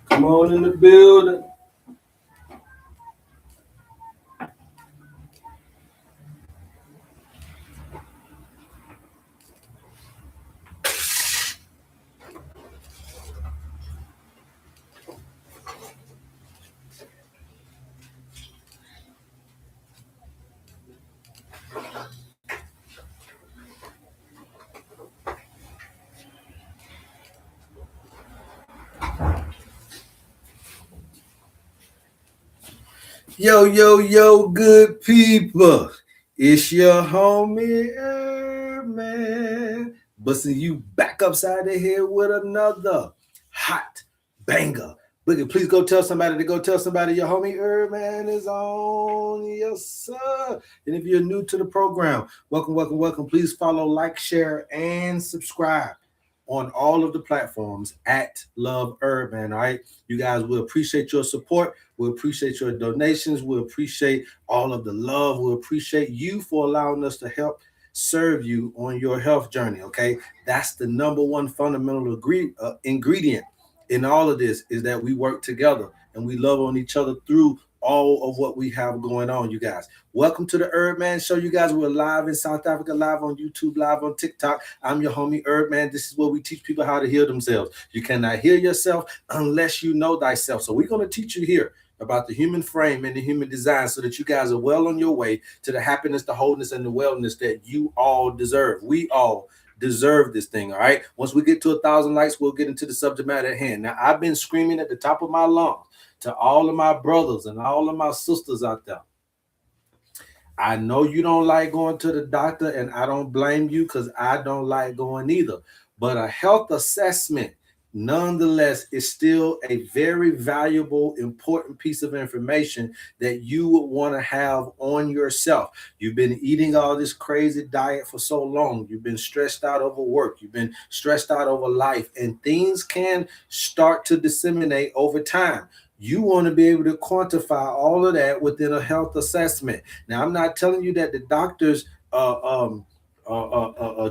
Come on in the building. Yo, yo, yo, good people. It's your homie HerbMan, busting you back upside the head with another hot banger. Boogie, please go tell somebody to go tell somebody your homie HerbMan is on. Yes, sir. And if you're new to the program, welcome, welcome, welcome. Please follow, like, share, and subscribe on all of the platforms at Love HerbMan. All right, you guys, we appreciate your support. We appreciate your donations. We appreciate all of the love. We appreciate you for allowing us to help serve you on your health journey. Okay, that's the number one fundamental ingredient in all of this, is that we work together and we love on each other through all of what we have going on. You guys, welcome to the HerbMan Show. You guys, we're live in South Africa, live on YouTube, live on TikTok. I'm your homie HerbMan. This is where we teach people how to heal themselves. You cannot heal yourself unless you know thyself. So we're going to teach you here about the human frame and the human design, so that you guys are well on your way to the happiness, the wholeness, and the wellness that you all deserve. We all deserve this thing. All right, once we get to 1,000 likes, we'll get into the subject matter at hand. Now, I've been screaming at the top of my lungs to all of my brothers and all of my sisters out there. I know you don't like going to the doctor, and I don't blame you, because I don't like going either. But a health assessment, nonetheless, is still a very valuable, important piece of information that you would want to have on yourself. You've been eating all this crazy diet for so long. You've been stressed out over work. You've been stressed out over life, and things can start to disseminate over time. You want to be able to quantify all of that within a health assessment. Now, I'm not telling you that the doctor's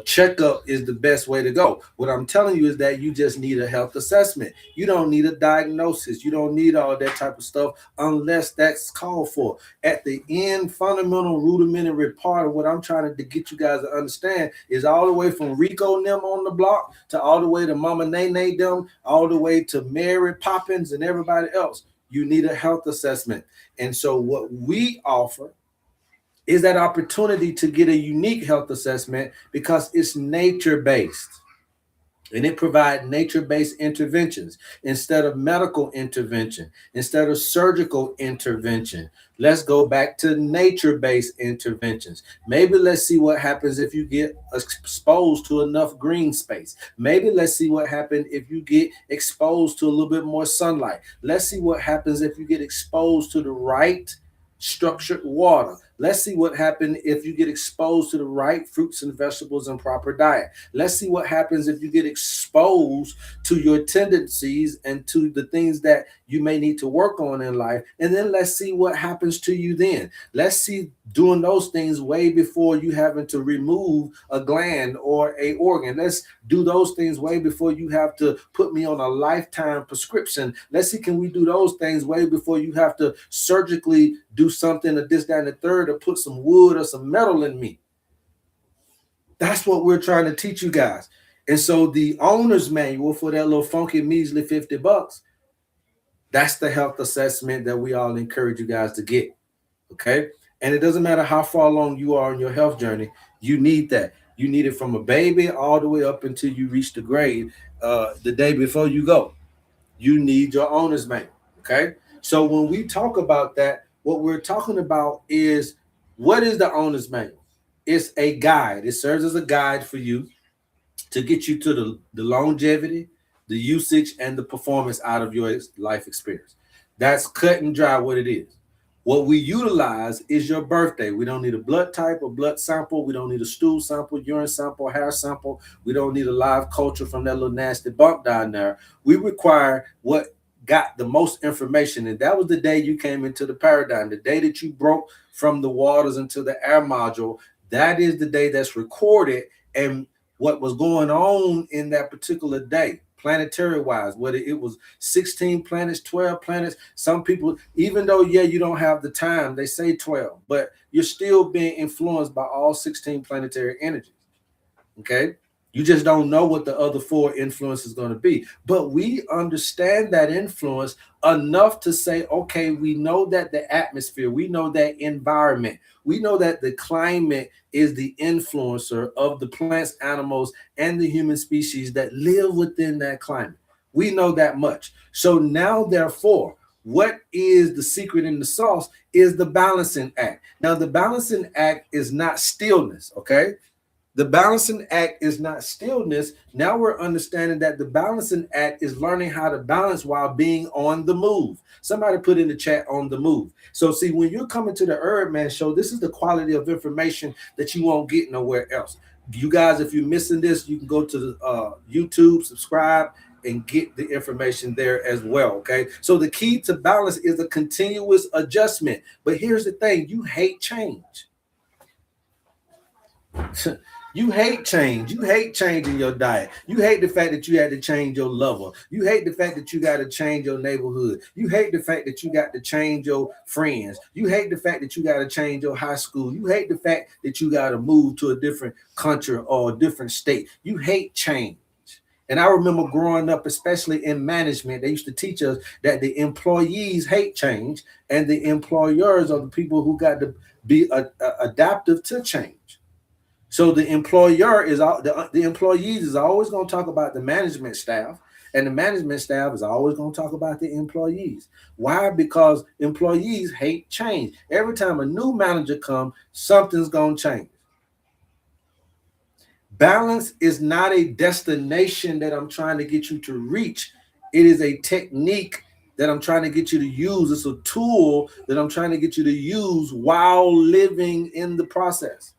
checkup is the best way to go. What I'm telling you is that you just need a health assessment. You don't need a diagnosis. You don't need all that type of stuff unless that's called for. At the end, fundamental, rudimentary part of what I'm trying to get you guys to understand is all the way from Rico and them on the block to all the way to Mama Nene them, all the way to Mary Poppins and everybody else. You need a health assessment. And so what we offer is that opportunity to get a unique health assessment, because it's nature-based. And it provides nature-based interventions instead of medical intervention, instead of surgical intervention. Let's go back to nature-based interventions. Maybe let's see what happens if you get exposed to enough green space. Maybe let's see what happens if you get exposed to a little bit more sunlight. Let's see what happens if you get exposed to the right structured water. Let's see what happens if you get exposed to the right fruits and vegetables and proper diet. Let's see what happens if you get exposed to your tendencies and to the things that you may need to work on in life. And then let's see what happens to you then. Let's see doing those things way before you having to remove a gland or a organ. Let's do those things way before you have to put me on a lifetime prescription. Let's see, can we do those things way before you have to surgically do something or this, that, and the third, or put some wood or some metal in me. That's what we're trying to teach you guys. And so the owner's manual for that little funky measly $50, that's the health assessment that we all encourage you guys to get. Okay. And it doesn't matter how far along you are in your health journey, you need that. You need it from a baby all the way up until you reach the grave, the day before you go. You need your owner's manual. Okay. So when we talk about that, what we're talking about is What is the owner's manual? It's a guide. It serves as a guide for you to get you to the longevity, the usage, and the performance out of your life experience. That's cut and dry what it is. What we utilize is your birthday. We don't need a blood type or blood sample. We don't need a stool sample, urine sample, hair sample. We don't need a live culture from that little nasty bump down there. We require what got the most information. And that was the day you came into the paradigm, the day that you broke from the waters into the air module. That is the day that's recorded, and what was going on in that particular day, planetary wise, whether it was 16 planets, 12 planets. Some people, even though, yeah, you don't have the time, they say 12, but you're still being influenced by all 16 planetary energies. Okay. You just don't know what the other four influence is going to be. But we understand that influence enough to say, okay, we know that the atmosphere, we know that environment, we know that the climate is the influencer of the plants, animals, and the human species that live within that climate. We know that much. So now, therefore, what is the secret in the sauce is the balancing act. Now, the balancing act is not stillness, okay? The balancing act is not stillness. Now we're understanding that the balancing act is learning how to balance while being on the move. Somebody put in the chat, on the move. So see, when you're coming to the HerbMan Show, this is the quality of information that you won't get nowhere else. You guys, if you're missing this, you can go to the YouTube, subscribe, and get the information there as well. Okay. So the key to balance is a continuous adjustment. But here's the thing: you hate change. You hate change. You hate changing your diet. You hate the fact that you had to change your lover. You hate the fact that you got to change your neighborhood. You hate the fact that you got to change your friends. You hate the fact that you got to change your high school. You hate the fact that you got to move to a different country or a different state. You hate change. And I remember growing up, especially in management, they used to teach us that the employees hate change and the employers are the people who got to be adaptive to change. So the employer is the employees is always going to talk about the management staff, and the management staff is always going to talk about the employees. Why? Because employees hate change. Every time a new manager comes, something's going to change. Balance is not a destination that I'm trying to get you to reach. It is a technique that I'm trying to get you to use. It's a tool that I'm trying to get you to use while living in the process.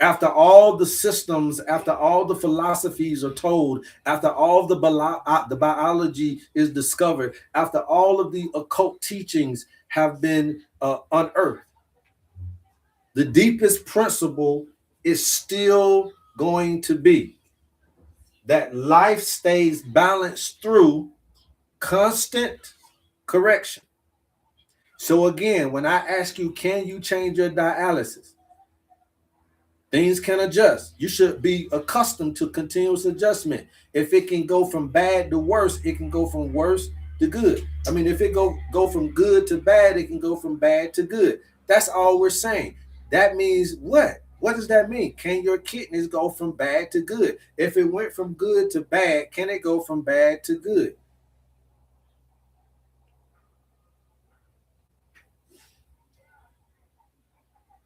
After all the systems, after all the philosophies are told, after all the biology is discovered, after all of the occult teachings have been unearthed, the deepest principle is still going to be that life stays balanced through constant correction. So again, when I ask you, can you change your dialysis? Things can adjust. You should be accustomed to continuous adjustment. If it can go from bad to worse, it can go from worse to good. I mean, if it go from good to bad, it can go from bad to good. That's all we're saying. That means what? What does that mean? Can your kidneys go from bad to good? If it went from good to bad, can it go from bad to good?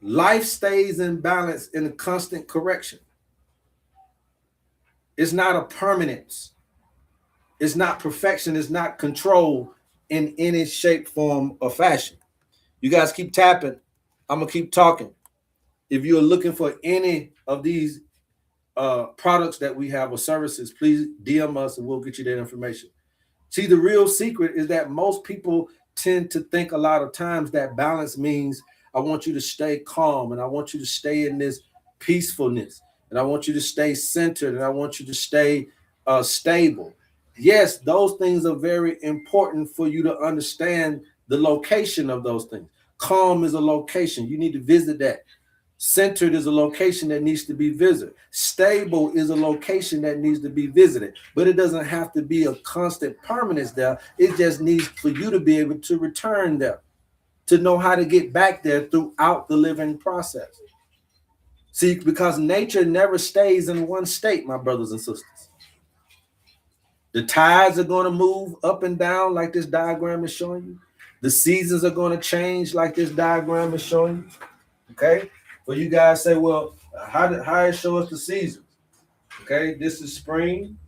Life stays in balance in a constant correction. It's not a permanence. It's not perfection. It's not control in any shape, form, or fashion. You guys keep tapping. I'm going to keep talking. If you're looking for any of these products that we have or services, please DM us and we'll get you that information. See, the real secret is that most people tend to think a lot of times that balance means I want you to stay calm and I want you to stay in this peacefulness and I want you to stay centered and I want you to stay stable. Yes, those things are very important for you to understand the location of those things. Calm is a location. You need to visit that. Centered is a location that needs to be visited. Stable is a location that needs to be visited. But it doesn't have to be a constant permanence there. It just needs for you to be able to return there, to know how to get back there throughout the living process. See, because nature never stays in one state, my brothers and sisters. The tides are going to move up and down like this diagram is showing you. The seasons are going to change like this diagram is showing you. Okay. But you guys say, well, how it show us the seasons? Okay, this is spring.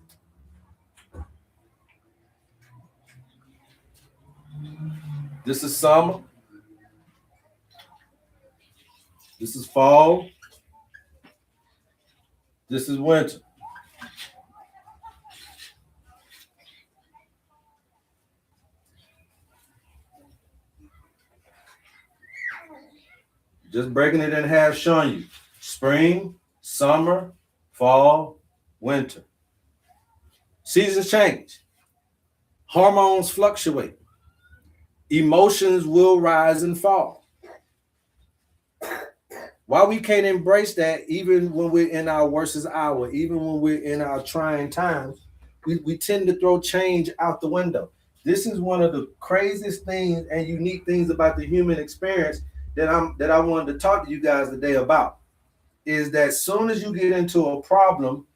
This is summer. This is fall. This is winter. Just breaking it in half, showing you spring, summer, fall, winter. Seasons change. Hormones fluctuate. Emotions will rise and fall. Why we can't embrace that even when we're in our worstest hour, even when we're in our trying times, we tend to throw change out the window. This is one of the craziest things and unique things about the human experience that I wanted to talk to you guys today about, is that as soon as you get into a problem,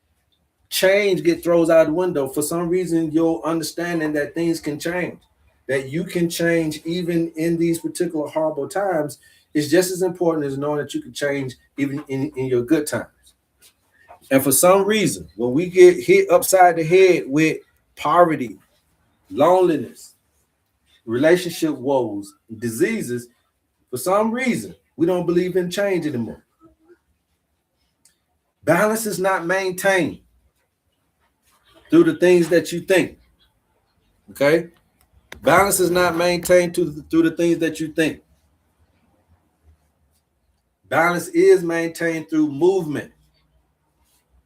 change get throws out the window. For some reason, your understanding that things can change, that you can change even in these particular horrible times, is just as important as knowing that you can change even in your good times. And for some reason, when we get hit upside the head with poverty, loneliness, relationship woes, diseases, for some reason, we don't believe in change anymore. Balance is not maintained through the things that you think. Okay? Balance is not maintained through the things that you think. Balance is maintained through movement,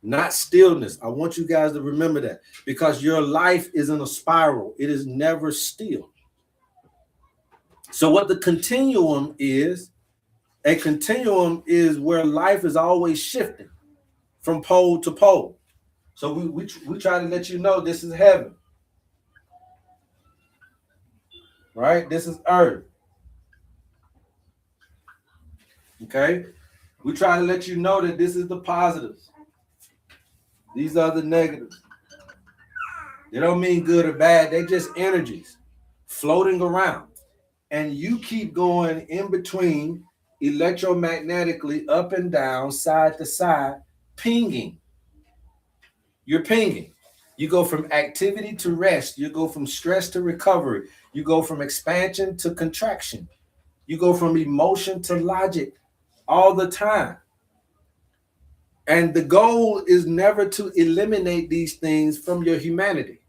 not stillness. I want you guys to remember that, because your life is in a spiral. It is never still. So what the continuum is, a continuum is where life is always shifting from pole to pole. So we try to let you know this is heaven, right? This is earth. Okay? We try to let you know that this is the positives. These are the negatives. They don't mean good or bad. They're just energies floating around. And you keep going in between electromagnetically up and down, side to side, pinging. You're pinging. You go from activity to rest. You go from stress to recovery. You go from expansion to contraction. You go from emotion to logic all the time. And the goal is never to eliminate these things from your humanity.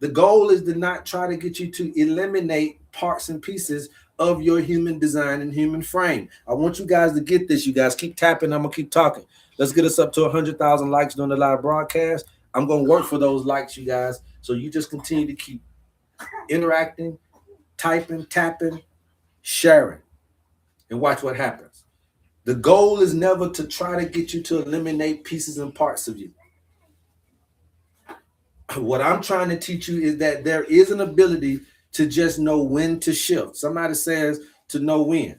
The goal is to not try to get you to eliminate parts and pieces of your human design and human frame. I want you guys to get this. You guys keep tapping. I'm going to keep talking. Let's get us up to 100,000 likes during the live broadcast. I'm going to work for those likes, you guys. So you just continue to keep interacting, typing, tapping, sharing, and watch what happens. The goal is never to try to get you to eliminate pieces and parts of you. What I'm trying to teach you is that there is an ability to just know when to shift. Somebody says to know when.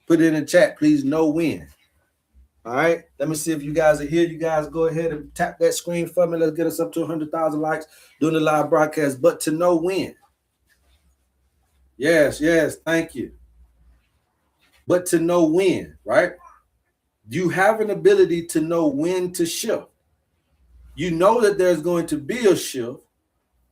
Put it in the chat, please. Know when. All right. Let me see if you guys are here. You guys go ahead and tap that screen for me. Let's get us up to 100,000 likes during the live broadcast. But to know when. Yes. Thank you. But to know when, right? You have an ability to know when to shift. You know that there's going to be a shift,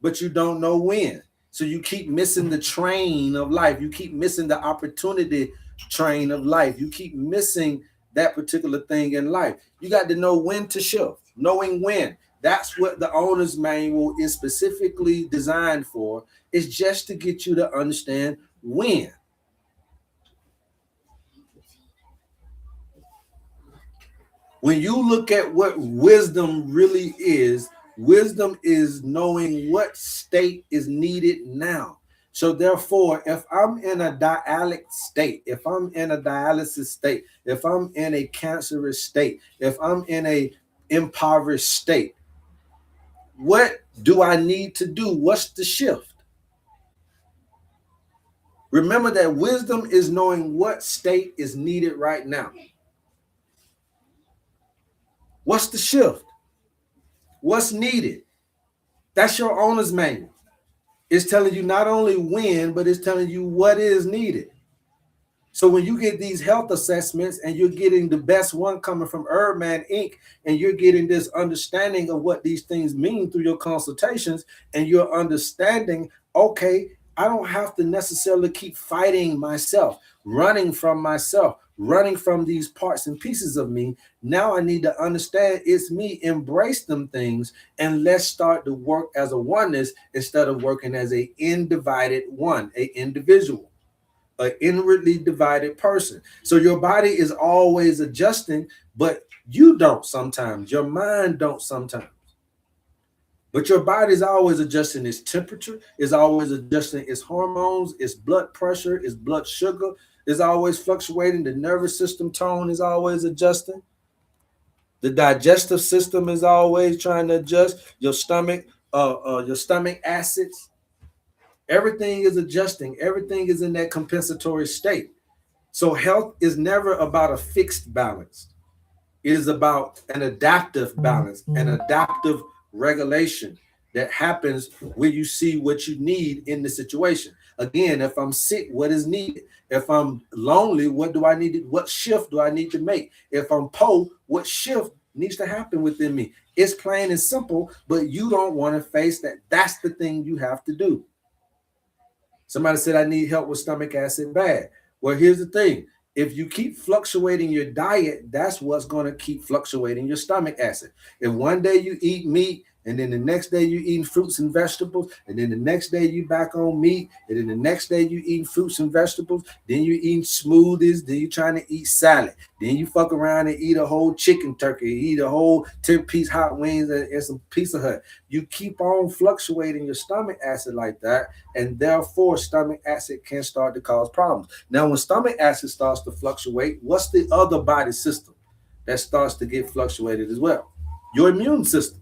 but you don't know when. So you keep missing the train of life. You keep missing the opportunity train of life. You keep missing that particular thing in life. You got to know when to shift, knowing when. That's what the owner's manual is specifically designed for. It's just to get you to understand when. When you look at what wisdom really is, wisdom is knowing what state is needed now. So therefore, if I'm in a dialytic state, if I'm in a dialysis state, if I'm in a cancerous state, if I'm in a impoverished state, what do I need to do? What's the shift? Remember that wisdom is knowing what state is needed right now. What's the shift? What's needed? That's your owner's manual. It's telling you not only when, but it's telling you what is needed. So when you get these health assessments and you're getting the best one coming from HerbMan Inc., and you're getting this understanding of what these things mean through your consultations, and you're understanding, okay, I don't have to necessarily keep fighting myself, running from these parts and pieces of me. Now I need to understand it's me, embrace them things, and let's start to work as a oneness instead of working as a individed one, a individual, an inwardly divided person. So your body is always adjusting, but you don't sometimes. Your mind don't sometimes. But your body is always adjusting its temperature, is always adjusting its hormones, its blood pressure, its blood sugar is always fluctuating. The nervous system tone is always adjusting. The digestive system is always trying to adjust. Your stomach acids. Everything is adjusting. Everything is in that compensatory state. So health is never about a fixed balance. It is about an adaptive balance, an adaptive regulation that happens when you see what you need in the situation. Again, if I'm sick, what is needed? If I'm lonely, what do I need to, what shift do I need to make? If I'm poor, what shift needs to happen within me? It's plain and simple, but you don't want to face that. That's the thing you have to do. Somebody said, I need help with stomach acid bad. Well, here's the thing. If you keep fluctuating your diet, that's what's going to keep fluctuating your stomach acid. If one day you eat meat, and then the next day you eating fruits and vegetables, and then the next day you back on meat, and then the next day you eating fruits and vegetables, then you eating smoothies, then you trying to eat salad, then you fuck around and eat a whole chicken turkey, eat a whole 10-piece hot wings and some Pizza Hut. You keep on fluctuating your stomach acid like that, and therefore stomach acid can start to cause problems. Now, when stomach acid starts to fluctuate, what's the other body system that starts to get fluctuated as well? Your immune system.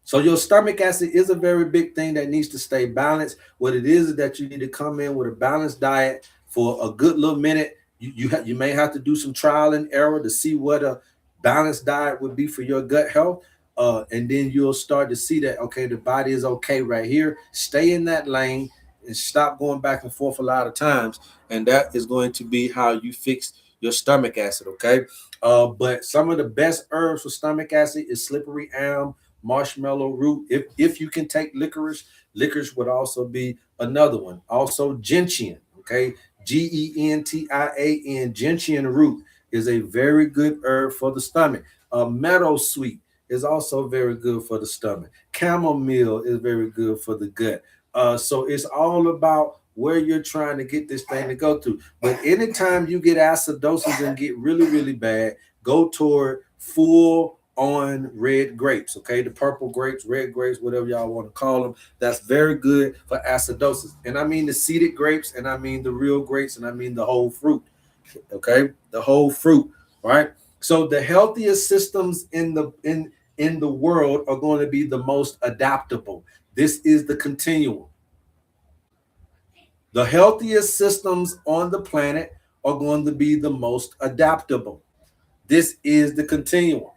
So your stomach acid is a very big thing that needs to stay balanced. What it is that you need to come in with a balanced diet for a good little minute. You may have to do some trial and error to see what a balanced diet would be for your gut health. And then you'll start to see that, okay, the body is okay right here. Stay in that lane and stop going back and forth a lot of times. And that is going to be how you fix your stomach acid, okay? But some of the best herbs for stomach acid is slippery elm, marshmallow root. If you can take licorice would also be another one. Also gentian, okay? Gentian, gentian root is a very good herb for the stomach. Meadowsweet is also very good for the stomach. Chamomile is very good for the gut. So it's all about where you're trying to get this thing to go to. But anytime you get acidosis and get really, really bad, go toward full on red grapes, okay? The purple grapes, red grapes, whatever y'all want to call them. That's very good for acidosis. And I mean the seeded grapes, and I mean the real grapes, and I mean the whole fruit, okay? The whole fruit, right? So the healthiest systems in the world are going to be the most adaptable. This is the continuum. The healthiest systems on the planet are going to be the most adaptable. This is the continuum.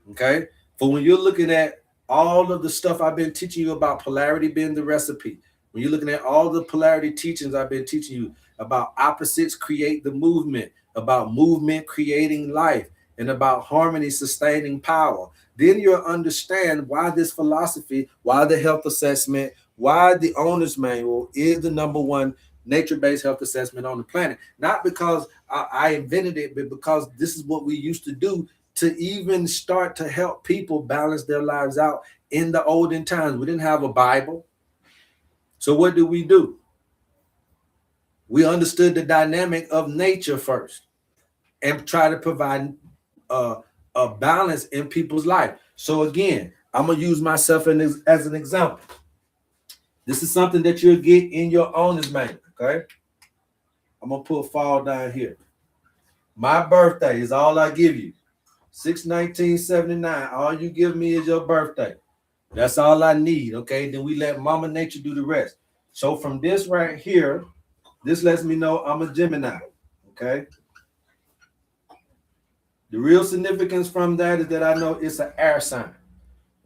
Okay. For when you're looking at all of the stuff I've been teaching you about polarity being the recipe, when you're looking at all the polarity teachings I've been teaching you about opposites create the movement, about movement creating life, and about harmony sustaining power, then you'll understand why this philosophy, why the health assessment, why the owner's manual is the number one nature-based health assessment on the planet. Not because I invented it, but because this is what we used to do to even start to help people balance their lives out in the olden times. We didn't have a Bible. So what do? We understood the dynamic of nature first and try to provide a balance in people's life. So again, I'm going to use myself as an example. This is something that you'll get in your owner's manual, okay? I'm going to put fall down here. My birthday is all I give you. 6/19/79. All you give me is your birthday. That's all I need, okay? Then we let Mama Nature do the rest. So from this right here, this lets me know I'm a Gemini, okay? The real significance from that is that I know it's an air sign,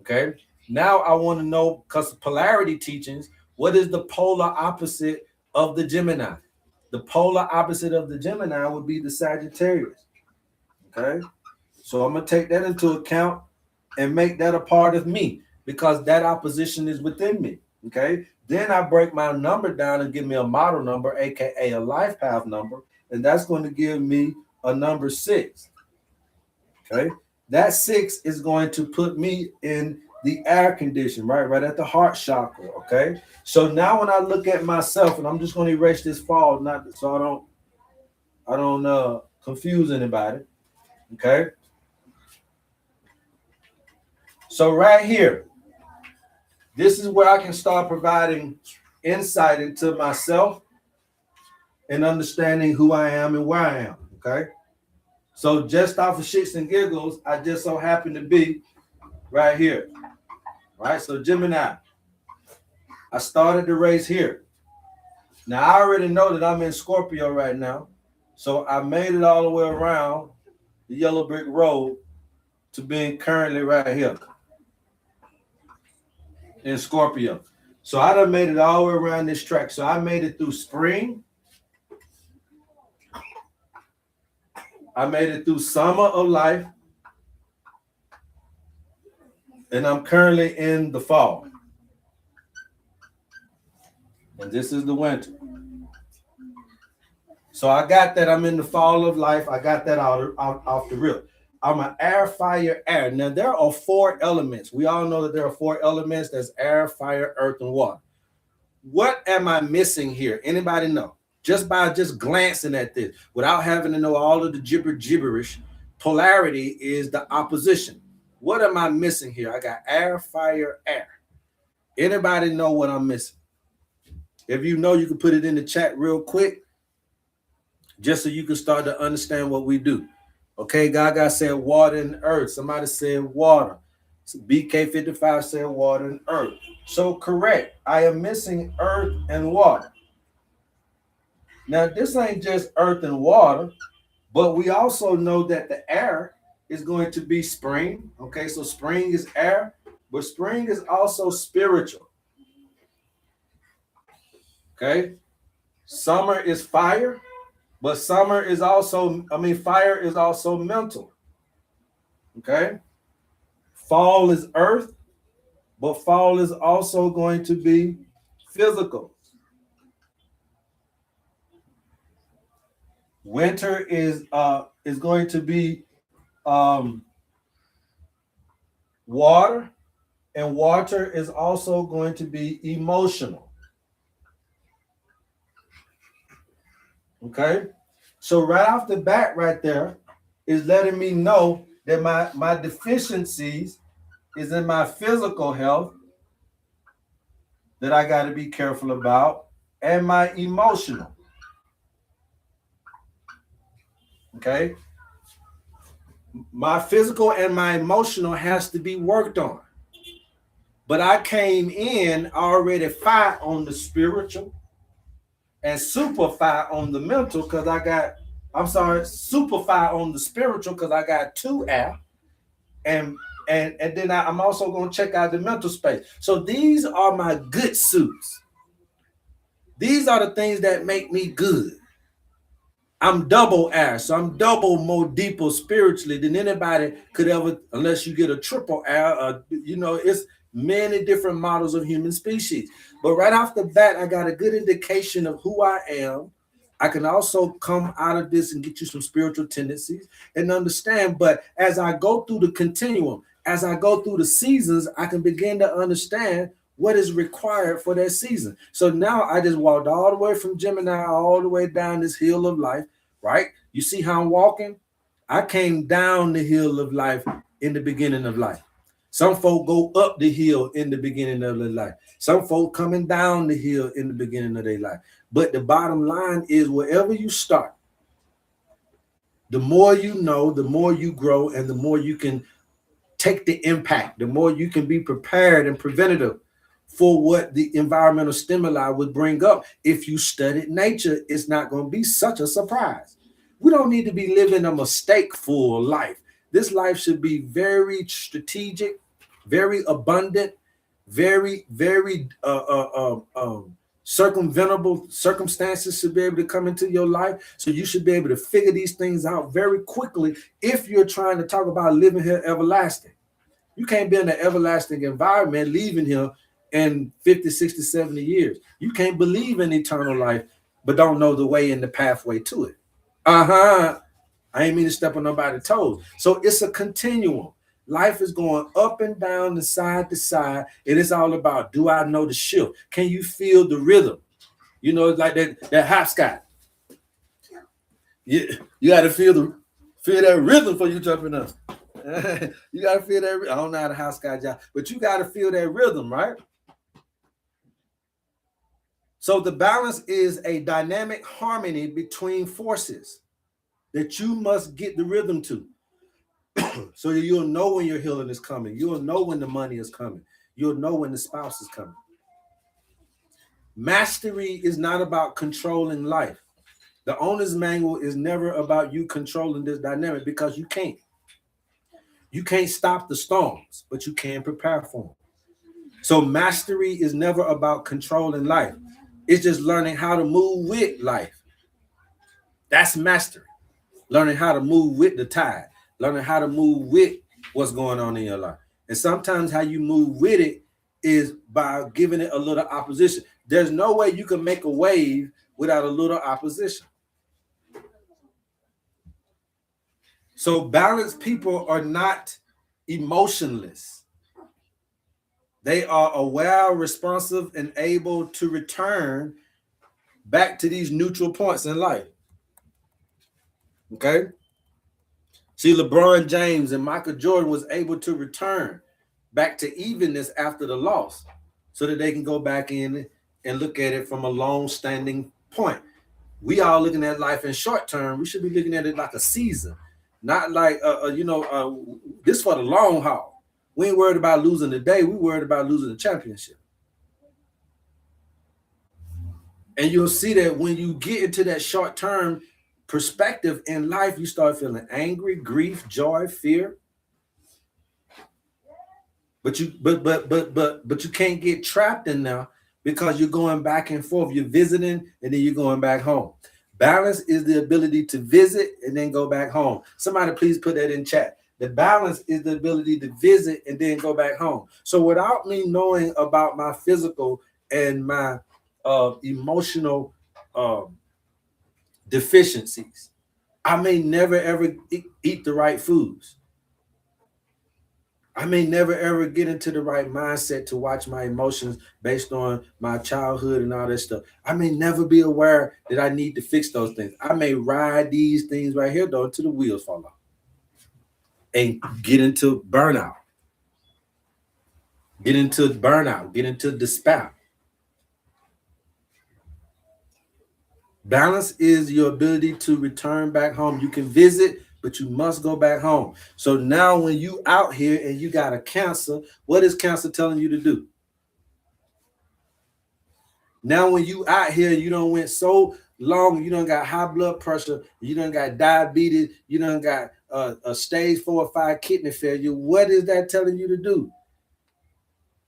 okay? Now I want to know, because of polarity teachings, what is the polar opposite of the Gemini? The polar opposite of the Gemini would be the Sagittarius. Okay. So I'm going to take that into account and make that a part of me, because that opposition is within me. Okay. Then I break my number down and give me a model number, aka a life path number, and that's going to give me a number 6. Okay. That 6 is going to put me in the air condition, right at the heart chakra. Okay. So now when I look at myself, and I'm just going to erase this fall, not so I don't confuse anybody. Okay. So right here, this is where I can start providing insight into myself and understanding who I am and where I am. Okay. So just off of shits and giggles, I just so happen to be right here. Right. So Gemini, I started the race here. Now I already know that I'm in Scorpio right now. So I made it all the way around the yellow brick road to being currently right here in Scorpio. So I done made it all the way around this track. So I made it through spring. I made it through summer of life. And I'm currently in the fall. And this is the winter. So I got that I'm in the fall of life. I got that off the rip. I'm an air, fire, air. Now, there are 4 elements. We all know that there are 4 elements. There's air, fire, earth, and water. What am I missing here? Anybody know? Just by glancing at this, without having to know all of the gibberish, polarity is the opposition. What am I missing here? I got air, fire, air. Anybody know what I'm missing? If you know, you can put it in the chat real quick, just so you can start to understand what we do. Okay, Gaga said water and earth. Somebody said water. So BK55 said water and earth. So correct. I am missing earth and water. Now, this ain't just earth and water, but we also know that the air is going to be spring. Okay, so spring is air, but spring is also spiritual. Okay, summer is fire, but summer is also, fire is also mental. Okay, fall is earth, but fall is also going to be physical. Winter is going to be water, and water is also going to be emotional. Okay, so right off the bat, right there is letting me know that my deficiencies is in my physical health that I got to be careful about, and my emotional. Okay, my physical and my emotional has to be worked on. But I came in already fire on the spiritual and super fire on the mental, because super fire on the spiritual, because I got 2 air, and then I'm also going to check out the mental space. So these are my good suits. These are the things that make me good. I'm double air, so I'm double more deeper spiritually than anybody could ever, unless you get a triple air. It's many different models of human species. But right off the bat, I got a good indication of who I am. I can also come out of this and get you some spiritual tendencies and understand. But as I go through the continuum, as I go through the seasons, I can begin to understand what is required for that season. So now I just walked all the way from Gemini all the way down this hill of life, right? You see how I'm walking? I came down the hill of life in the beginning of life. Some folk go up the hill in the beginning of their life. Some folk coming down the hill in the beginning of their life. But the bottom line is, wherever you start, the more you know, the more you grow, and the more you can take the impact, the more you can be prepared and preventative for what the environmental stimuli would bring up. If you studied nature, it's not going to be such a surprise. We don't need to be living a mistake-full life. This life should be very strategic, very abundant, very, very circumventable circumstances should be able to come into your life. So you should be able to figure these things out very quickly if you're trying to talk about living here everlasting. You can't be in an everlasting environment leaving here in 50, 60, 70 years. You can't believe in eternal life, but don't know the way and the pathway to it. I ain't mean to step on nobody's toes. So it's a continuum. Life is going up and down and side to side. And it's all about, do I know the shift? Can you feel the rhythm? You know, like that hopscotch. You got to feel that rhythm before you jumping up. You got to feel that. I don't know how to hopscotch, but you got to feel that rhythm, right? So the balance is a dynamic harmony between forces that you must get the rhythm to. So you'll know when your healing is coming. You'll know when the money is coming. You'll know when the spouse is coming. Mastery is not about controlling life. The owner's manual is never about you controlling this dynamic, because you can't. You can't stop the storms, but you can prepare for them. So mastery is never about controlling life. It's just learning how to move with life. That's mastery. Learning how to move with the tide. Learning how to move with what's going on in your life. And sometimes how you move with it is by giving it a little opposition. There's no way you can make a wave without a little opposition. So balanced people are not emotionless. They are aware, responsive, and able to return back to these neutral points in life. Okay? See, LeBron James and Michael Jordan was able to return back to evenness after the loss, so that they can go back in and look at it from a long-standing point. We all looking at life in short term. We should be looking at it like a season, not like this for the long haul. We ain't worried about losing the day. We worried about losing the championship. And you'll see that when you get into that short-term perspective in life, you start feeling angry, grief, joy, fear. But you can't get trapped in there, because you're going back and forth. You're visiting and then you're going back home. Balance is the ability to visit and then go back home. Somebody please put that in chat. The balance is the ability to visit and then go back home. So without me knowing about my physical and my emotional deficiencies, I may never ever eat the right foods. I may never ever get into the right mindset to watch my emotions based on my childhood and all that stuff. I may never be aware that I need to fix those things. I may ride these things right here though until the wheels fall off and get into burnout. Get into despair. Balance is your ability to return back home. You can visit, but you must go back home. So now when you out here and you got a cancer, what is cancer telling you to do? Now when you out here, you done went so long, you done got high blood pressure, you done got diabetes, you done got a stage 4 or 5 kidney failure. What is that telling you to do?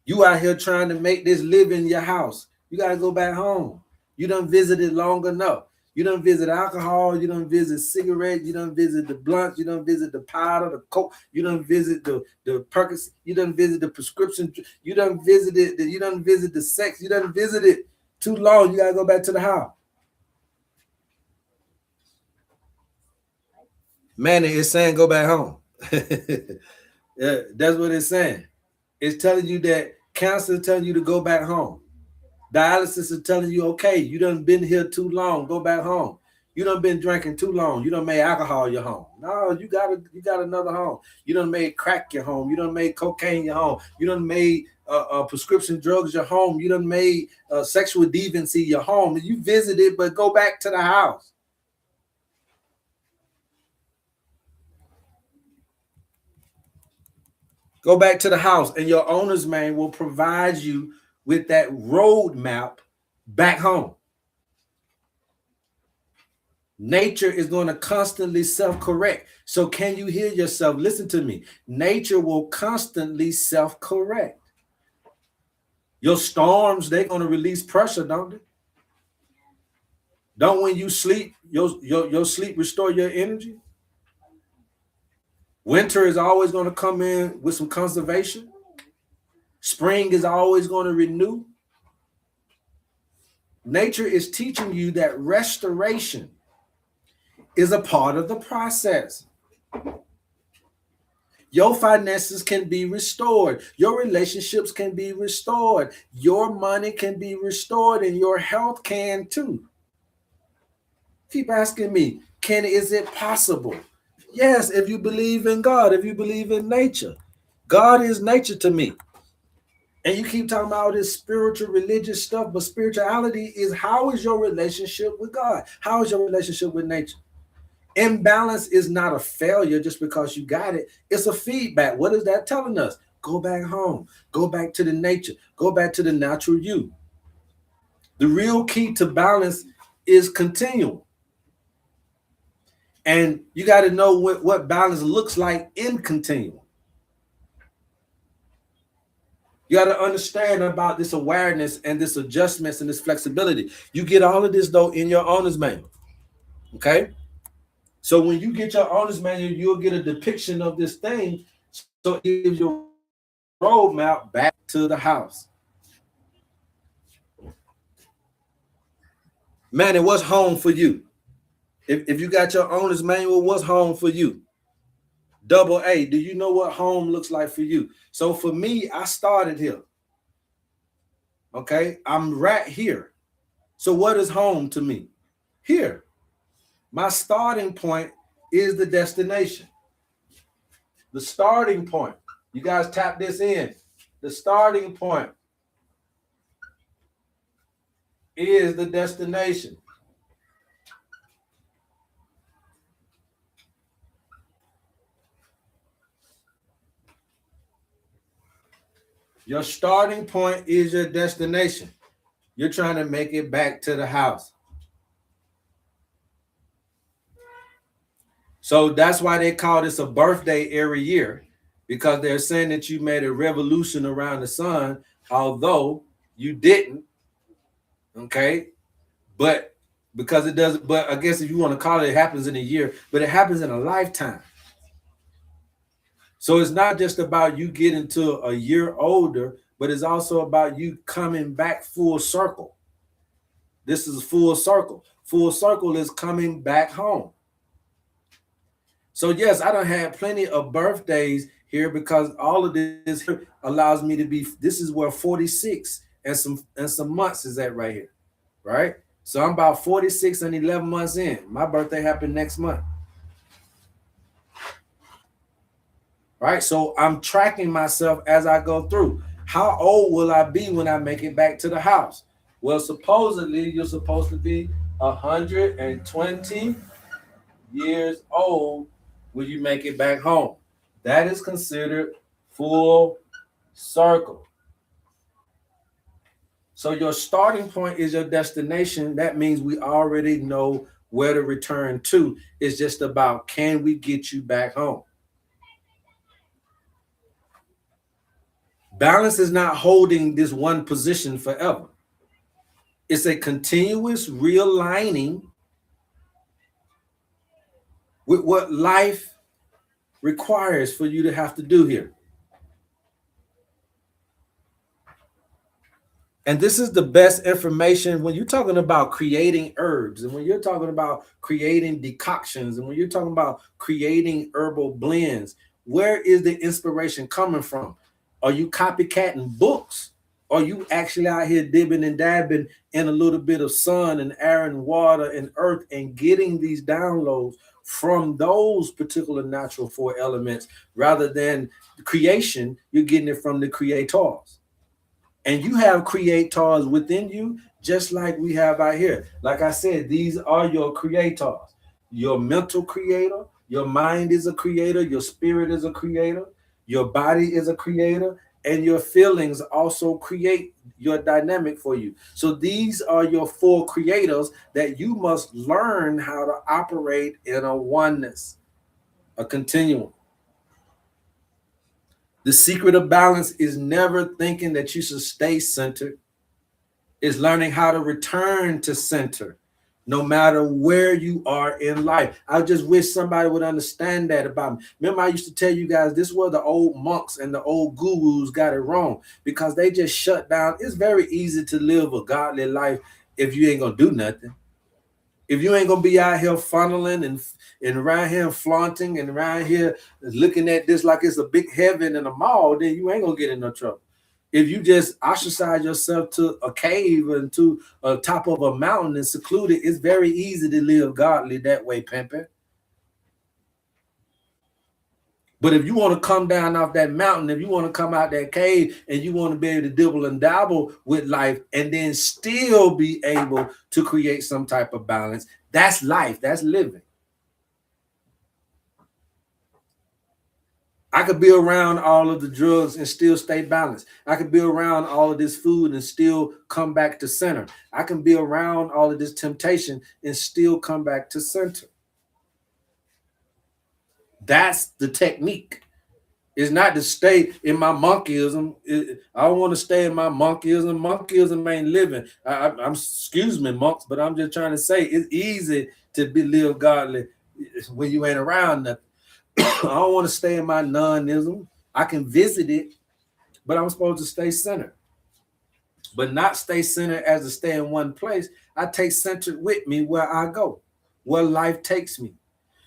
You out here trying to make this live in your house. You got to go back home. You done visited long enough. You done visit alcohol, you done visit cigarettes, you done visit the blunts, you done visit the powder, the coke, you done visit the Percocet, you done visit the prescription, you done visited the sex, you done visited too long. You gotta go back to the house. Man, it's saying go back home. Yeah, that's what it's saying. It's telling you that cancer is telling you to go back home. Dialysis is telling you, okay, you done been here too long, go back home. You done been drinking too long. You done made alcohol your home. No, you got another home. You done made crack your home. You done made cocaine your home. You done made prescription drugs your home. You done made sexual deviancy your home. You visited, but go back to the house. Go back to the house, and your owner's man will provide you with that roadmap back home. Nature is going to constantly self-correct. So can you hear yourself? Listen to me. Nature will constantly self-correct. Your storms, they're going to release pressure, don't they? Don't when you sleep, your sleep restore your energy? Winter is always going to come in with some conservation. Spring is always going to renew. Nature is teaching you that restoration is a part of the process. Your finances can be restored. Your relationships can be restored. Your money can be restored, and your health can too. Keep asking me, is it possible? Yes, if you believe in God, if you believe in nature. God is nature to me. And you keep talking about all this spiritual, religious stuff, but spirituality is, how is your relationship with God? How is your relationship with nature? Imbalance is not a failure just because you got it. It's a feedback. What is that telling us? Go back home. Go back to the nature. Go back to the natural you. The real key to balance is continuum. And you got to know what balance looks like in continuum. You got to understand about this awareness and this adjustments and this flexibility. You get all of this, though, in your owner's manual. Okay? So when you get your owner's manual, you'll get a depiction of this thing. So it gives you a roadmap back to the house. Man, what's home for you? If you got your owner's manual, what's home for you? Double A, do you know what home looks like for you? So for me, I started here. Okay, I'm right here. So what is home to me? Here. My starting point is the destination. The starting point. You guys tap this in. The starting point is the destination. Your starting point is your destination. You're trying to make it back to the house. So that's why they call this a birthday every year, because they're saying that you made a revolution around the sun, although you didn't. Okay. But because it doesn't, but I guess if you want to call it, it happens in a year, but it happens in a lifetime. So it's not just about you getting to a year older, but it's also about you coming back full circle. This is full circle. Full circle is coming back home. So yes, I done had plenty of birthdays here, because all of this here allows me to be, this is where 46 and some months is at right here, right? So I'm about 46 and 11 months in. My birthday happened next month. Right? So I'm tracking myself as I go through. How old will I be when I make it back to the house? Well, supposedly you're supposed to be 120 years old when you make it back home. That is considered full circle. So your starting point is your destination. That means we already know where to return to. It's just about, can we get you back home? Balance is not holding this one position forever. It's a continuous realigning with what life requires for you to have to do here. And this is the best information when you're talking about creating herbs, and when you're talking about creating decoctions, and when you're talking about creating herbal blends. Where is the inspiration coming from? Are you copycatting books? Are you actually out here dibbing and dabbing in a little bit of sun and air and water and earth and getting these downloads from those particular natural four elements, rather than creation? You're getting it from the creators. And you have creators within you, just like we have out here. Like I said, these are your creators. Your mental creator, your mind is a creator, your spirit is a creator, your body is a creator, and your feelings also create your dynamic for you. So these are your four creators that you must learn how to operate in a oneness, a continuum. The secret of balance is never thinking that you should stay centered. It's learning how to return to center no matter where you are in life. I just wish somebody would understand that about me. Remember, I used to tell you guys this was the old monks and the old gurus got it wrong because they just shut down. It's very easy to live a godly life if you ain't gonna do nothing. If you ain't gonna be out here funneling and around here flaunting and around here looking at this like it's a big heaven in a mall, then you ain't gonna get in no trouble. If you just ostracize yourself to a cave and to a top of a mountain and secluded, it's very easy to live godly that way, pimping. But if you want to come down off that mountain, if you want to come out that cave and you want to be able to dibble and dabble with life and then still be able to create some type of balance, that's life, that's living. I could be around all of the drugs and still stay balanced. I could be around all of this food and still come back to center. I can be around all of this temptation and still come back to center. That's the technique. It's not to stay in my monkeyism. I don't want to stay in my monkeyism. Monkeyism ain't living. I'm excuse me, monks, but I'm just trying to say it's easy to be live godly when you ain't around nothing. I don't want to stay in my nonism. I can visit it, but I'm supposed to stay centered. But not stay centered as to stay in one place. I take centered with me where I go, where life takes me.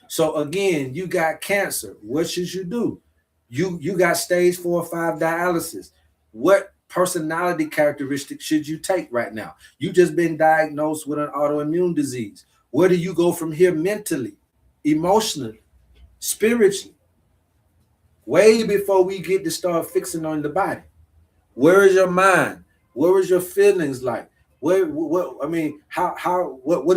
So again, you got cancer. What should you do? You got stage 4 or 5 dialysis. What personality characteristics should you take right now? You just been diagnosed with an autoimmune disease. Where do you go from here mentally, emotionally, spiritually? Way before we get to start fixing on the body. Where is your mind? Where is your feelings like? What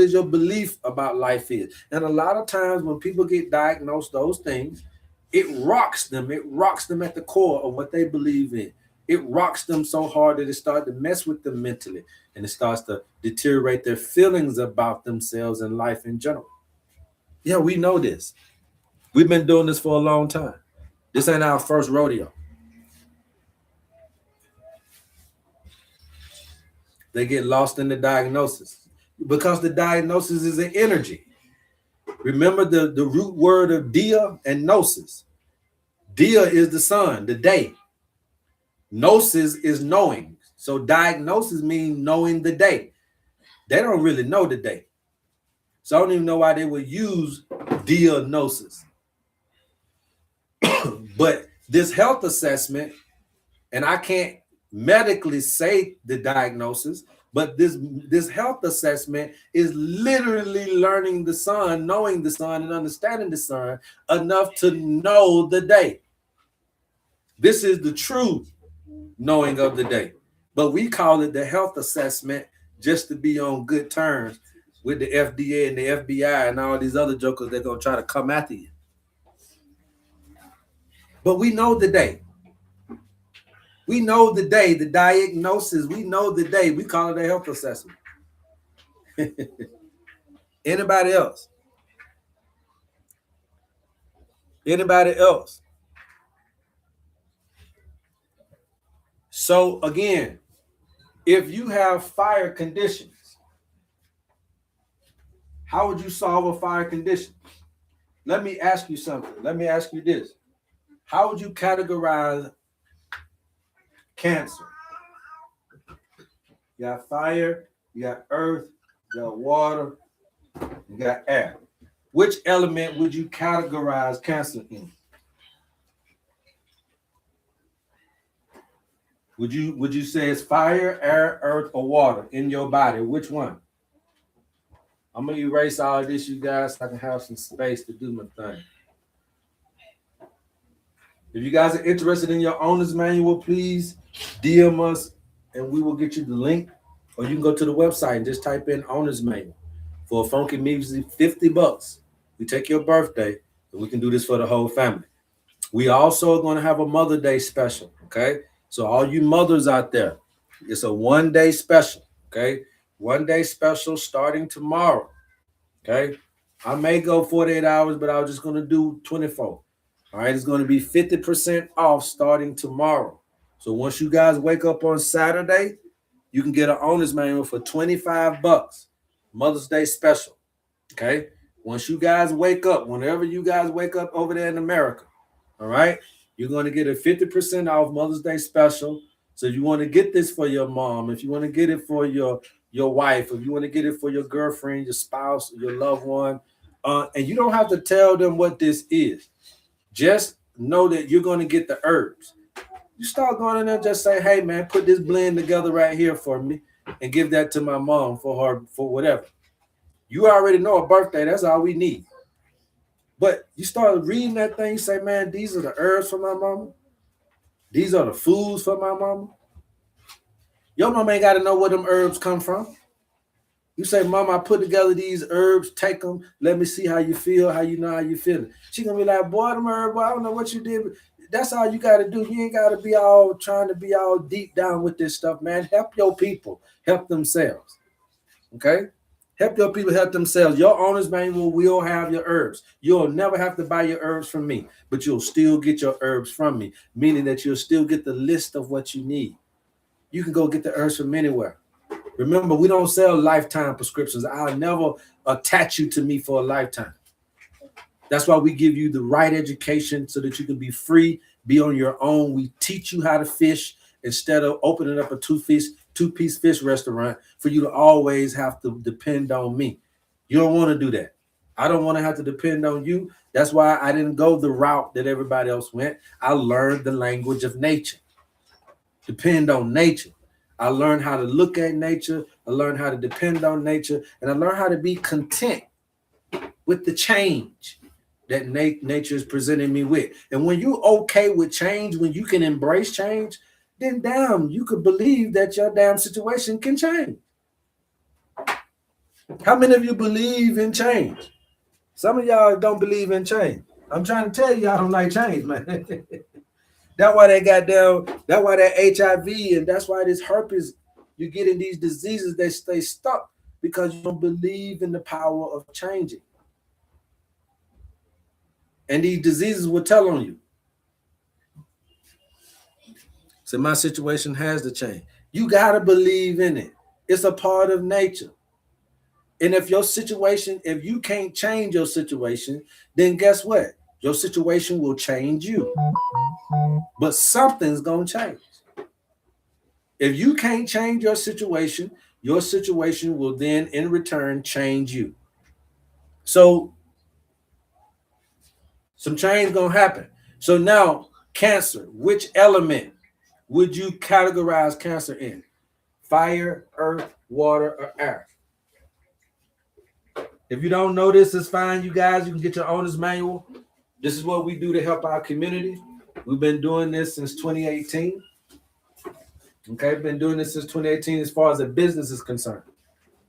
is your belief about life is? And a lot of times when people get diagnosed those things, it rocks them. It rocks them at the core of what they believe in. It rocks them so hard that it starts to mess with them mentally, and it starts to deteriorate their feelings about themselves and life in general. Yeah, we know this. We've been doing this for a long time. This ain't our first rodeo. They get lost in the diagnosis because the diagnosis is an energy. Remember the root word of dia and gnosis. Dia is the sun, the day. Gnosis is knowing. So diagnosis means knowing the day. They don't really know the day. So I don't even know why they would use diagnosis. But this health assessment, and I can't medically say the diagnosis, but this health assessment is literally learning the sun, knowing the sun, and understanding the sun enough to know the day. This is the true knowing of the day. But we call it the health assessment just to be on good terms with the FDA and the FBI and all these other jokers that are going to try to come after you. But we know the day. We know the day, the diagnosis. We know the day. We call it a health assessment. Anybody else? Anybody else? So again, if you have fire conditions, how would you solve a fire condition? Let me ask you something. Let me ask you this. How would you categorize cancer? You got fire, you got earth, you got water, you got air. Which element would you categorize cancer in? Would you say it's fire, air, earth, or water in your body? Which one? I'm gonna erase all of this, you guys, so I can have some space to do my thing. If you guys are interested in your owner's manual, please DM us and we will get you the link. Or you can go to the website and just type in owner's manual for a funky music, $50. We take your birthday and we can do this for the whole family. We also are going to have a Mother Day special, okay? So all you mothers out there, it's a 1-day special, okay? 1-day special starting tomorrow, okay? I may go 48 hours, but I was just going to do 24. All right, it's going to be 50% off starting tomorrow. So once you guys wake up on Saturday, you can get an owner's manual for $25. Mother's Day special, okay? Once you guys wake up, whenever you guys wake up over there in America, all right, you're going to get a 50% off Mother's Day special. So you want to get this for your mom, if you want to get it for your wife, if you want to get it for your girlfriend, your spouse, your loved one, and you don't have to tell them what this is. Just know that you're going to get the herbs. You start going in there, just say, hey, man, put this blend together right here for me and give that to my mom for her, for whatever. You already know a birthday. That's all we need. But you start reading that thing, you say, man, these are the herbs for my mama. These are the foods for my mama. Your mama ain't got to know where them herbs come from. You say, Mama, I put together these herbs, take them, let me see how you feel, how you know how you feeling. She gonna be like, boy, them herbs, I don't know what you did. That's all you got to do. You ain't got to be all trying to be all deep down with this stuff, man. Help your people, help themselves, okay? Help your people help themselves. Your owner's manual will have your herbs. You'll never have to buy your herbs from me, but you'll still get your herbs from me, meaning that you'll still get the list of what you need. You can go get the herbs from anywhere. Remember, we don't sell lifetime prescriptions. I'll never attach you to me for a lifetime. That's why we give you the right education so that you can be free, be on your own. We teach you how to fish instead of opening up a two-piece fish restaurant for you to always have to depend on me. You don't want to do that. I don't want to have to depend on you. That's why I didn't go the route that everybody else went. I learned the language of nature. Depend on nature. I learned how to look at nature. I learned how to depend on nature. And I learned how to be content with the change that nature is presenting me with. And when you're okay with change, when you can embrace change, then damn, you could believe that your damn situation can change. How many of you believe in change? Some of y'all don't believe in change. I'm trying to tell you, I don't like change, man. That's why they got down, that's why that HIV, and that's why this herpes, you're getting these diseases that stay stuck because you don't believe in the power of changing. And these diseases will tell on you. So my situation has to change. You got to believe in it. It's a part of nature. And if your situation, if you can't change your situation, then guess what? Your situation will change you. But something's going to change. If you can't change your situation will then in return change you. So some change going to happen. So now cancer, which element would you categorize cancer in? Fire, earth, water, or air? If you don't know this, it's fine, you guys. You can get your owner's manual. This is what we do to help our community. We've been doing this since 2018. Okay, been doing this since 2018 as far as the business is concerned.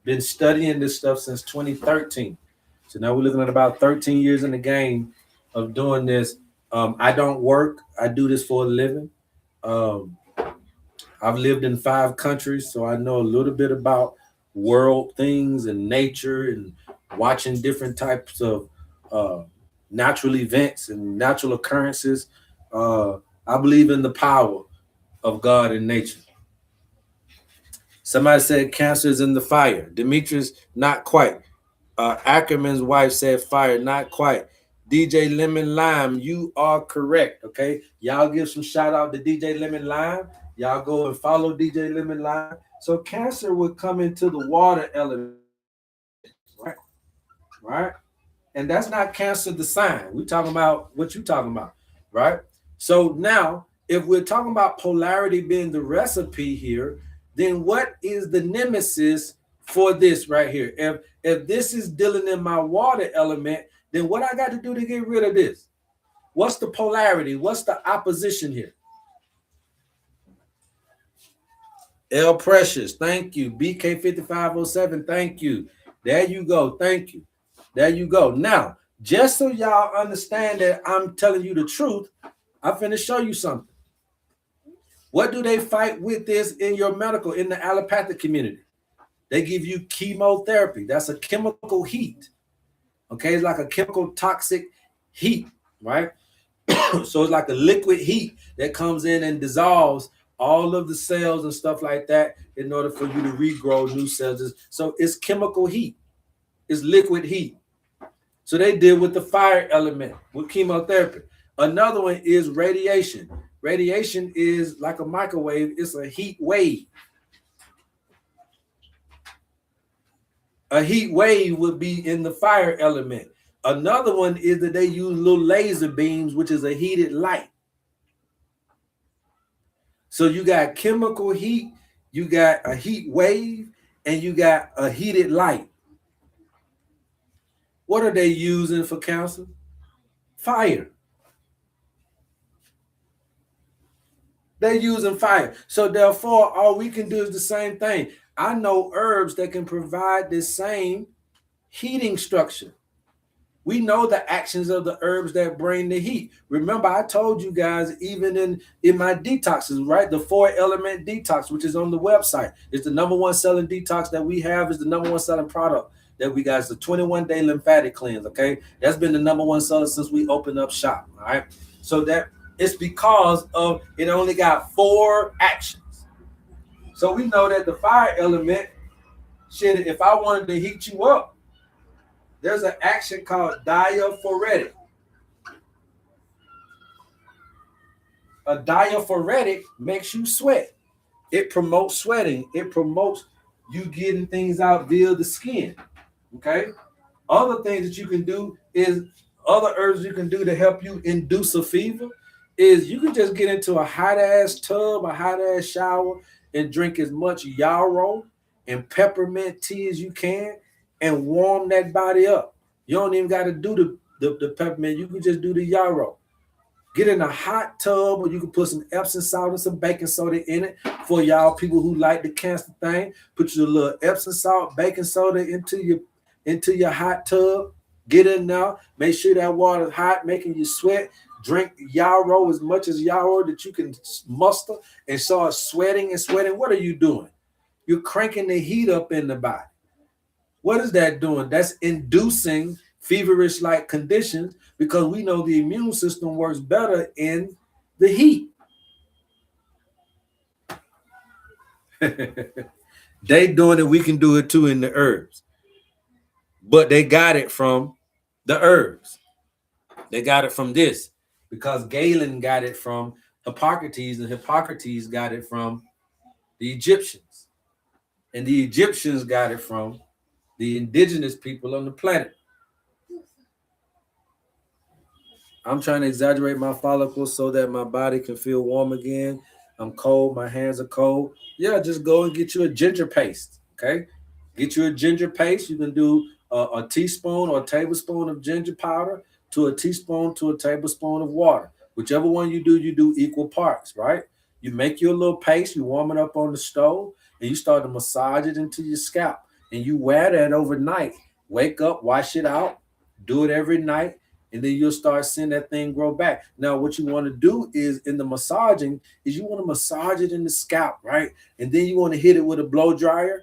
Been studying this stuff since 2013. So now we're looking at about 13 years in the game of doing this. I don't work. I do this for a living. I've lived in 5 countries, so I know a little bit about world things and nature and watching different types of natural events and natural occurrences. I believe in the power of God and nature. Somebody said cancer is in the fire. Demetrius, not quite. Ackerman's wife said fire, not quite. DJ Lemon Lime, you are correct. Okay, y'all give some shout out to DJ Lemon Lime. Y'all go and follow DJ Lemon Lime. So cancer would come into the water element, right? Right? And that's not cancer the sign. We're talking about what you're talking about, right? So now, if we're talking about polarity being the recipe here, then what is the nemesis for this right here? If this is dealing in my water element, then what I got to do to get rid of this? What's the polarity? What's the opposition here? L Precious, thank you. BK5507, thank you. There you go. Thank you. There you go. Now, just so y'all understand that I'm telling you the truth, I'm finna show you something. What do they fight with this in your medical, in the allopathic community? They give you chemotherapy. That's a chemical heat. Okay, it's like a chemical toxic heat, right? So it's like a liquid heat that comes in and dissolves all of the cells and stuff like that in order for you to regrow new cells. So it's chemical heat. It's liquid heat. So they deal with the fire element with chemotherapy. Another one is radiation. Radiation is like a microwave. It's a heat wave. A heat wave would be in the fire element. Another one is that they use little laser beams, which is a heated light. So you got chemical heat, you got a heat wave, and you got a heated light. What are they using for cancer? Fire. They're using fire. So therefore, all we can do is the same thing. I know herbs that can provide the same heating structure. We know the actions of the herbs that bring the heat. Remember, I told you guys, even in my detoxes, right? The 4-element detox, which is on the website. It's the #1 selling detox that we have. Is the #1 selling product that we got. It's the 21-day lymphatic cleanse, okay? That's been the #1 seller since we opened up shop, all right? So that it's because of it only got 4 actions. So we know that the fire element, shit, if I wanted to heat you up, there's an action called diaphoretic. A diaphoretic makes you sweat. It promotes sweating. It promotes you getting things out via the skin. Okay. Other things that you can do is other herbs you can do to help you induce a fever is you can just get into a hot ass tub, a hot ass shower, and drink as much yarrow and peppermint tea as you can and warm that body up. You don't even got to do the peppermint. You can just do the yarrow. Get in a hot tub, or you can put some Epsom salt and some baking soda in it for y'all people who like the cancer thing. Put your little Epsom salt, baking soda into your hot tub. Get in there. Make sure that water is hot, making you sweat. Drink yarrow as much as yarrow that you can muster and start sweating and sweating. What are you doing? You're cranking the heat up in the body. What is that doing? That's inducing feverish-like conditions because we know the immune system works better in the heat. They doing it, we can do it too in the herbs. But they got it from the herbs. They got it from this because Galen got it from Hippocrates, and Hippocrates got it from the Egyptians. And the Egyptians got it from the indigenous people on the planet. I'm trying to exaggerate my follicles so that my body can feel warm again. I'm cold. My hands are cold. Yeah, just go and get you a ginger paste. Okay. Get you a ginger paste. You can do a teaspoon or a tablespoon of ginger powder to a teaspoon to a tablespoon of water. Whichever one you do equal parts, right? You make your little paste. You warm it up on the stove and you start to massage it into your scalp. And you wear that overnight. Wake up, wash it out, do it every night, and then you'll start seeing that thing grow back. Now, what you want to do is in the massaging is you want to massage it in the scalp, right? And then you want to hit it with a blow dryer.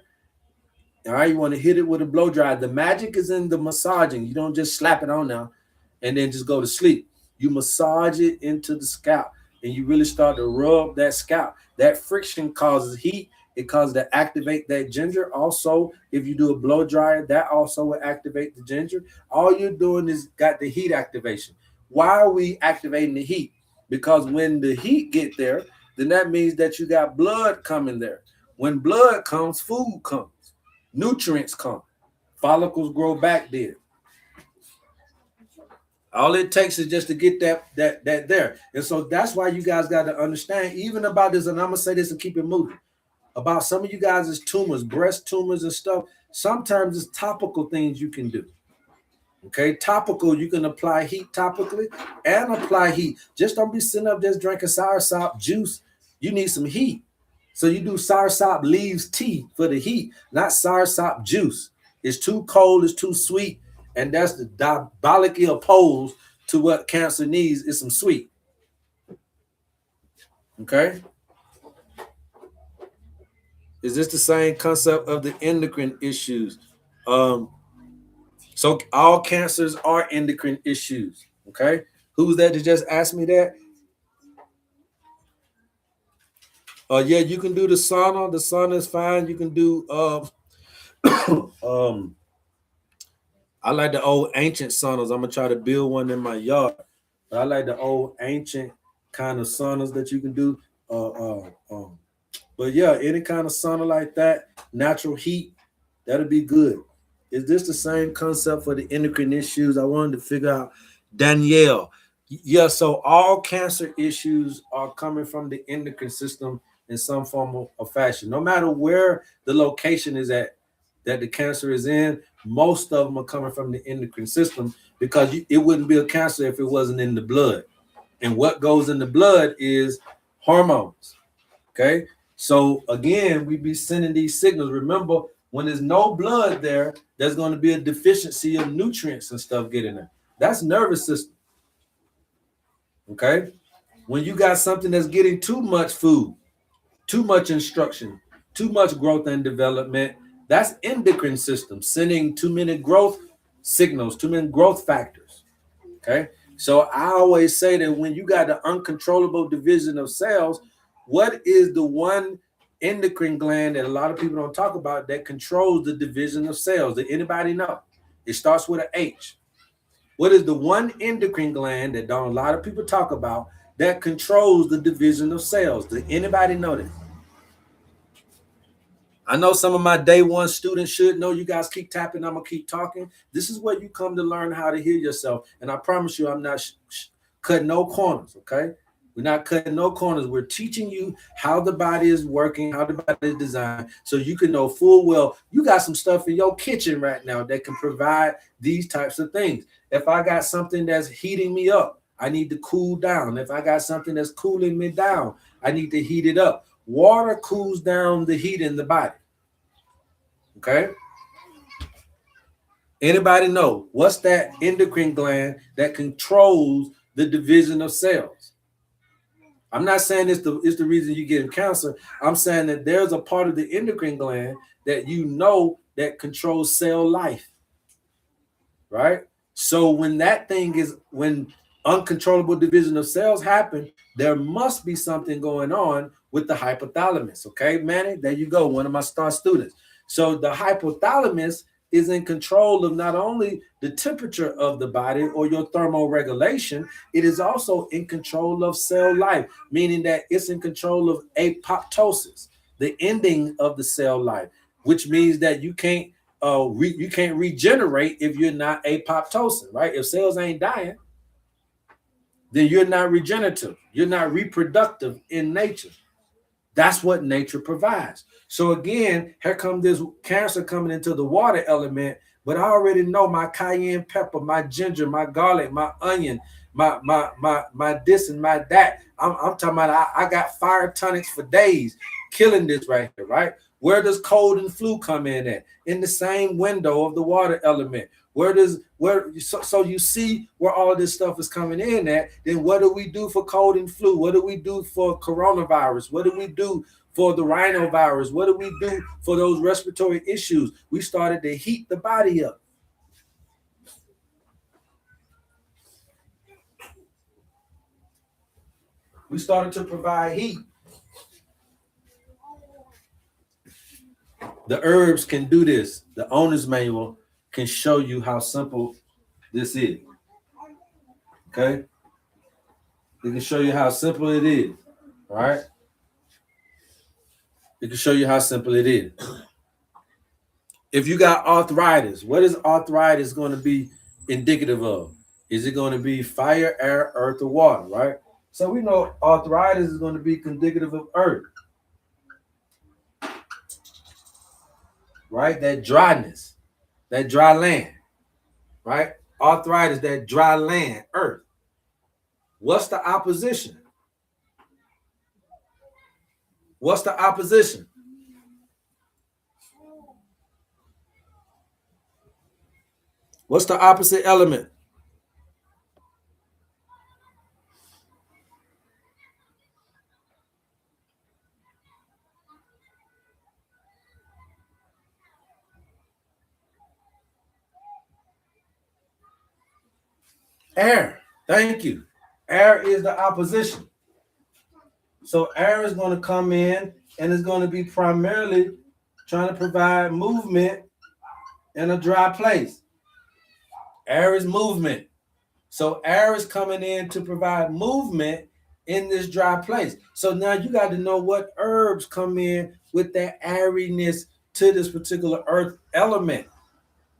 All right, you want to hit it with a blow dryer. The magic is in the massaging. You don't just slap it on now and then just go to sleep. You massage it into the scalp and you really start to rub that scalp. That friction causes heat. It causes to activate that ginger. Also, if you do a blow dryer, that also will activate the ginger. All you're doing is got the heat activation. Why are we activating the heat? Because when the heat get there, then that means that you got blood coming there. When blood comes, food comes, nutrients come, follicles grow back there. All it takes is just to get that there. And so that's why you guys got to understand, even about this, and I'm gonna say this and keep it moving. About some of you guys' tumors, breast tumors and stuff, sometimes it's topical things you can do. Okay, topical, you can apply heat topically and apply heat. Just don't be sitting up just drinking soursop juice. You need some heat. So you do soursop leaves tea for the heat, not soursop juice. It's too cold, it's too sweet, and that's the diabolically opposed to what cancer needs is some sweet. Okay? Is this the same concept of the endocrine issues? Um, so all cancers are endocrine issues. Okay. Who's that just asked me that? Yeah, you can do the sauna. The sauna is fine. You can do um I like the old ancient saunas. I'm gonna try to build one in my yard. But I like the old ancient kind of saunas that you can do. Uh, uh, um, but yeah, any kind of sauna like that, natural heat, that'll be good. Is this the same concept for the endocrine issues? I wanted to figure out. Danielle, yeah. So all cancer issues are coming from the endocrine system in some form of fashion. No matter where the location is at that the cancer is in, most of them are coming from the endocrine system because it wouldn't be a cancer if it wasn't in the blood. And what goes in the blood is hormones. Okay. So again, we be sending these signals. Remember, when there's no blood there, there's going to be a deficiency of nutrients and stuff getting there. That's nervous system. Okay. When you got something that's getting too much food, too much instruction, too much growth and development, that's endocrine system sending too many growth signals, too many growth factors. Okay. So I always say that when you got the uncontrollable division of cells, what is the one endocrine gland that a lot of people don't talk about that controls the division of cells? Does anybody know? It starts with an H. What is the one endocrine gland that don't a lot of people talk about that controls the division of cells? Does anybody know that? I know some of my day one students should know. You guys keep tapping. I'm going to keep talking. This is where you come to learn how to hear yourself. And I promise you, I'm not cutting no corners, okay? We're not cutting no corners. We're teaching you how the body is working, how the body is designed, so you can know full well you got some stuff in your kitchen right now that can provide these types of things. If I got something that's heating me up, I need to cool down. If I got something that's cooling me down, I need to heat it up. Water cools down the heat in the body. Okay. Anybody know what's that endocrine gland that controls the division of cells? I'm not saying it's the reason you get cancer. I'm saying that there's a part of the endocrine gland that you know that controls cell life, right? So when uncontrollable division of cells happen, there must be something going on with the hypothalamus. Okay, Manny, there you go, one of my star students. So the hypothalamus is in control of not only the temperature of the body or your thermoregulation, it is also in control of cell life, meaning that it's in control of apoptosis, the ending of the cell life, which means that you can't regenerate if you're not apoptosis, right? If cells ain't dying, then you're not regenerative. You're not reproductive in nature. That's what nature provides. So again, here comes this cancer coming into the water element, but I already know my cayenne pepper, my ginger, my garlic, my onion, my this and my that. I'm talking about I got fire tonics for days killing this right here, right? Where does cold and flu come in at? In the same window of the water element. So you see where all this stuff is coming in at. Then what do we do for cold and flu? What do we do for coronavirus? What do we do for the rhinovirus? What do we do for those respiratory issues? We started to heat the body up. We started to provide heat. The herbs can do this. The owner's manual can show you how simple this is. Okay? It can show you how simple it is. All right? It can show you how simple it is. If you got arthritis, what is arthritis going to be indicative of? Is it going to be fire, air, earth, or water, right? So we know arthritis is going to be indicative of earth, right? That dryness, that dry land, right? Arthritis, that dry land, earth. What's the opposition? What's the opposition? What's the opposite element? Air. Thank you. Air is the opposition. So air is going to come in and it's going to be primarily trying to provide movement in a dry place. Air is movement. So air is coming in to provide movement in this dry place. So now you got to know what herbs come in with that airiness to this particular earth element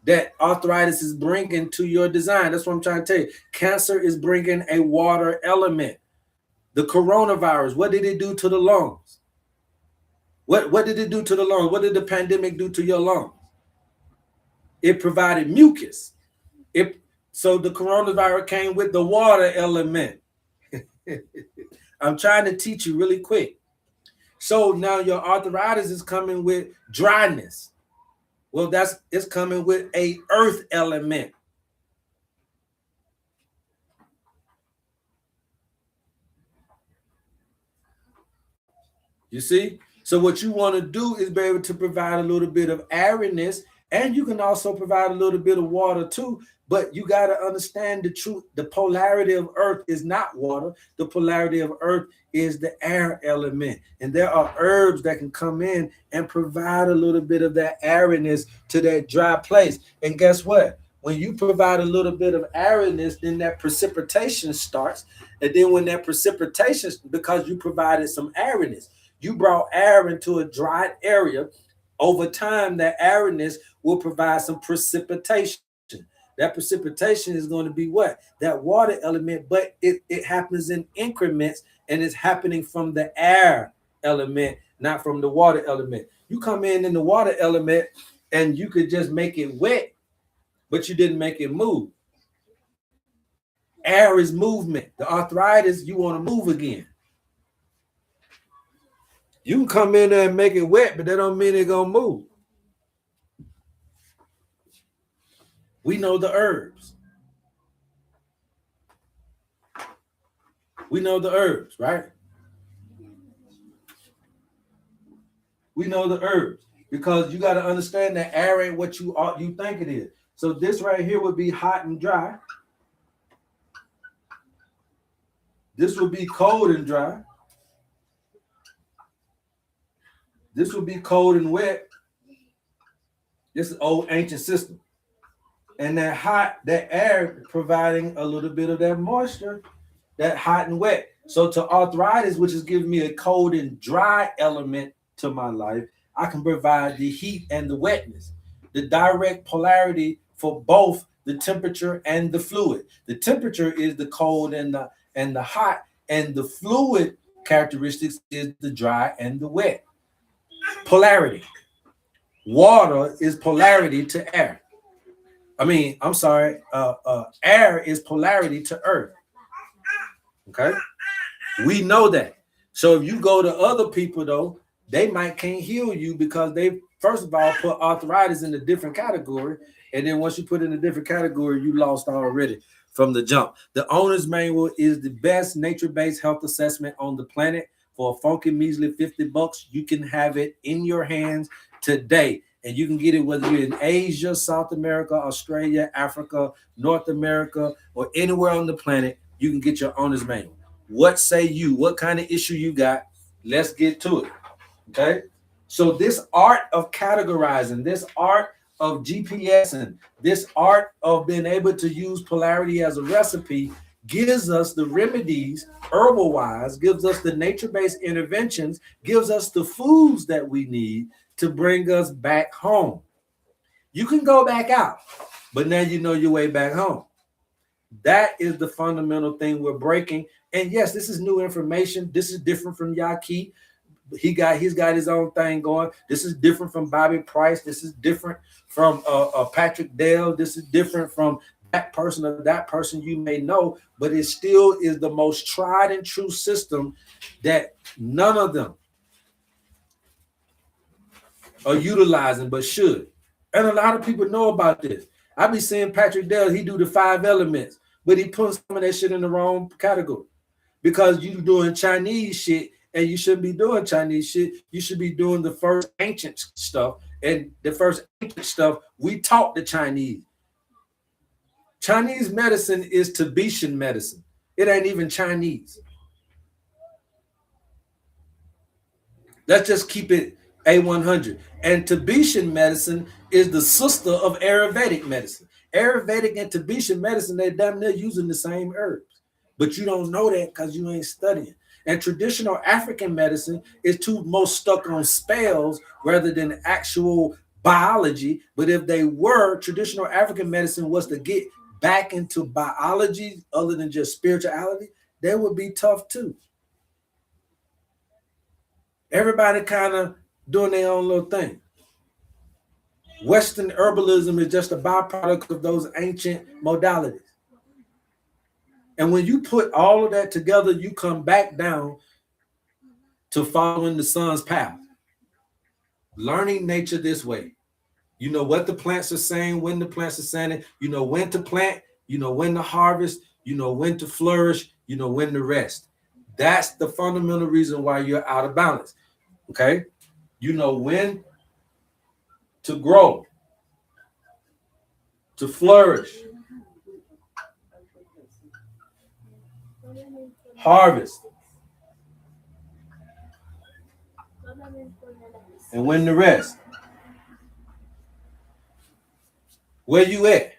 that arthritis is bringing to your design. That's what I'm trying to tell you. Cancer is bringing a water element. The coronavirus, what did it do to the lungs? What did it do to the lungs? What did the pandemic do to your lungs? It provided mucus. So the coronavirus came with the water element. I'm trying to teach you really quick. So now your arthritis is coming with dryness. Well, it's coming with a earth element. You see? So what you want to do is be able to provide a little bit of airiness, and you can also provide a little bit of water too. But you got to understand the truth. The polarity of earth is not water. The polarity of earth is the air element. And there are herbs that can come in and provide a little bit of that airiness to that dry place. And guess what? When you provide a little bit of airiness, then that precipitation starts. And then when that precipitation, because you provided some airiness, you brought air into a dry area. Over time, that airiness will provide some precipitation. That precipitation is going to be what? That water element, but it happens in increments, and it's happening from the air element, not from the water element. You come in the water element, and you could just make it wet, but you didn't make it move. Air is movement. The arthritis, you want to move again. You can come in there and make it wet, but that don't mean it's going to move. We know the herbs. We know the herbs, right? We know the herbs because you got to understand that air ain't what you think it is. So this right here would be hot and dry. This would be cold and dry. This would be cold and wet. This is old ancient system. And that hot, that air providing a little bit of that moisture, that hot and wet. So to arthritis, which is giving me a cold and dry element to my life, I can provide the heat and the wetness, the direct polarity for both the temperature and the fluid. The temperature is the cold and the hot, and the fluid characteristics is the dry and the wet. Polarity. Water is polarity to air. Air is polarity to earth. Okay, we know that. So if you go to other people though, they might can't heal you because they first of all put arthritis in a different category, and then once you put it in a different category, you lost already from the jump. The owner's manual is the best nature-based health assessment on the planet. For a funky measly $50, you can have it in your hands today. And you can get it whether you're in Asia, South America, Australia, Africa, North America, or anywhere on the planet. You can get your owner's manual. What say you? What kind of issue you got? Let's get to it. Okay. So this art of categorizing, this art of GPSing, this art of being able to use polarity as a recipe gives us the remedies, herbal wise, gives us the nature-based interventions, gives us the foods that we need to bring us back home. You can go back out, but now you know your way back home. That is the fundamental thing we're breaking. And yes, this is new information. This is different from Yaki. He's got his own thing going. This is different from Bobby Price. This is different from Patrick Dale. This is different from that person or that person you may know, but it still is the most tried and true system that none of them are utilizing, but should. And a lot of people know about this. I be seeing Patrick Dale, he do the 5 elements, but he puts some of that shit in the wrong category because you doing Chinese shit and you shouldn't be doing Chinese shit. You should be doing the first ancient stuff. And the first ancient stuff, we taught the Chinese. Chinese medicine is Tibetan medicine. It ain't even Chinese. Let's just keep it A100. And Tibetan medicine is the sister of Ayurvedic medicine. Ayurvedic and Tibetan medicine, they're damn near using the same herbs. But you don't know that because you ain't studying. And traditional African medicine is too most stuck on spells rather than actual biology. But if they were, traditional African medicine was to get back into biology other than just spirituality, they would be tough too. Everybody kind of doing their own little thing. Western herbalism is just a byproduct of those ancient modalities. And when you put all of that together, you come back down to following the sun's path, learning nature this way. You know what the plants are saying, when the plants are saying it. You know when to plant, you know when to harvest, you know when to flourish, you know when to rest. That's the fundamental reason why you're out of balance. Okay? You know when to grow, to flourish, harvest, and when to rest. Where you at?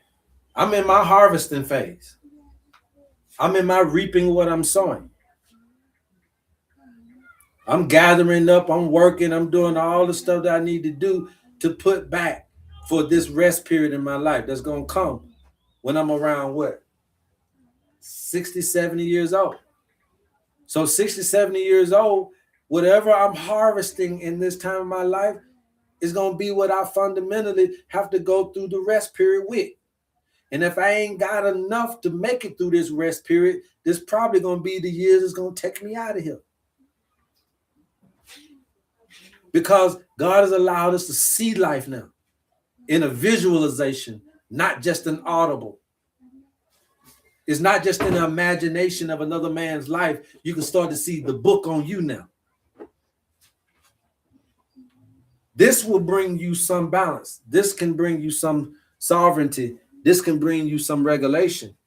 I'm in my harvesting phase. I'm in my reaping what I'm sowing. I'm gathering up, I'm working, I'm doing all the stuff that I need to do to put back for this rest period in my life that's going to come when I'm around what? 60, 70 years old. So 60, 70 years old, whatever I'm harvesting in this time of my life is going to be what I fundamentally have to go through the rest period with. And if I ain't got enough to make it through this rest period, this probably going to be the years it's going to take me out of here. Because God has allowed us to see life now in a visualization, not just an audible. It's not just an imagination of another man's life. You can start to see the book on you now. This will bring you some balance. This can bring you some sovereignty. This can bring you some regulation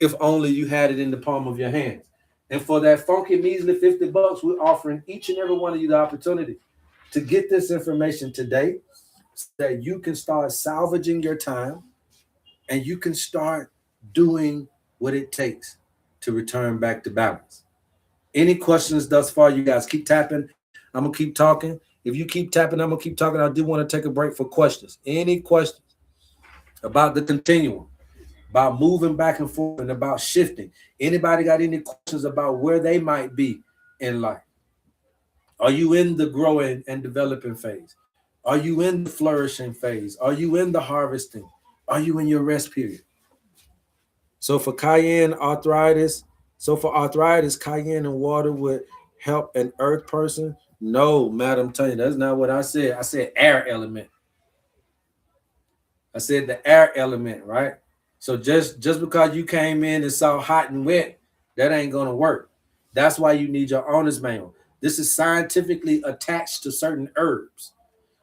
if only you had it in the palm of your hands. And for that funky measly $50, we're offering each and every one of you the opportunity to get this information today so that you can start salvaging your time and you can start doing what it takes to return back to balance. Any questions thus far? You guys keep tapping. I'm going to keep talking. If you keep tapping, I'm going to keep talking. I do want to take a break for questions. Any questions about the continuum, about moving back and forth, and about shifting? Anybody got any questions about where they might be in life? Are you in the growing and developing phase? Are you in the flourishing phase? Are you in the harvesting? Are you in your rest period? So for arthritis, cayenne and water would help an earth person? No, madam, tell you that's not what I said. I said air element. I said the air element, right? So just because you came in and saw hot and wet, that ain't gonna work. That's why you need your owner's manual. This is scientifically attached to certain herbs.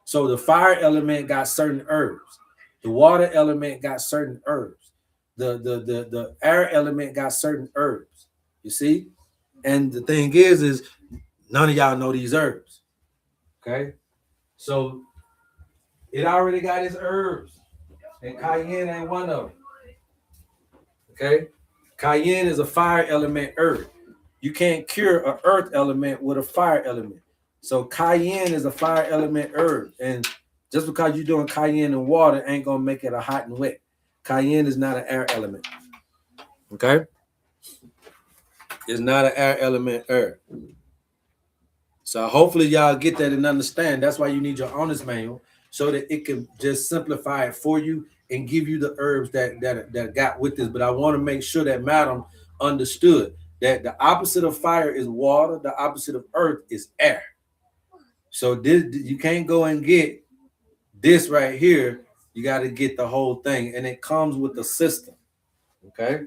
So the fire element got certain herbs. The water element got certain herbs. The air element got certain herbs. You see? And the thing is none of y'all know these herbs. Okay? So it already got its herbs. And cayenne ain't one of them. Okay? Cayenne is a fire element herb. You can't cure an earth element with a fire element. So cayenne is a fire element herb. And just because you're doing cayenne and water ain't going to make it a hot and wet. Cayenne is not an air element. Okay? It's not an air element herb. So hopefully y'all get that and understand. That's why you need your owner's manual so that it can just simplify it for you and give you the herbs that got with this. But I want to make sure that madam understood that the opposite of fire is water. The opposite of earth is air. So this, you can't go and get this right here. You got to get the whole thing. And it comes with a system. Okay?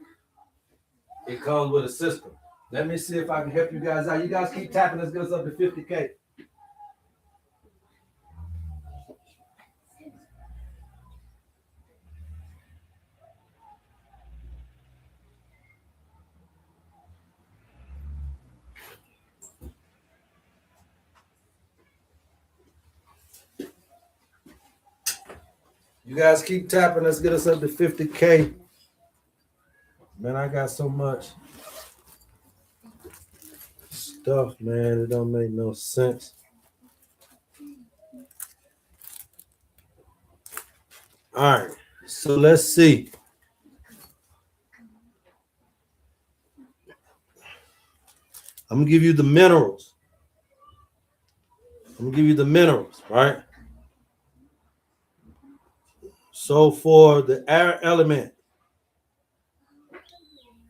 It comes with a system. Let me see if I can help you guys out. You guys keep tapping. Let's get us up to 50K. You guys keep tapping. Let's get us up to 50K. Man, I got so much stuff, man. It don't make no sense. All right. So let's see. I'm gonna give you the minerals. Right? So for the air element,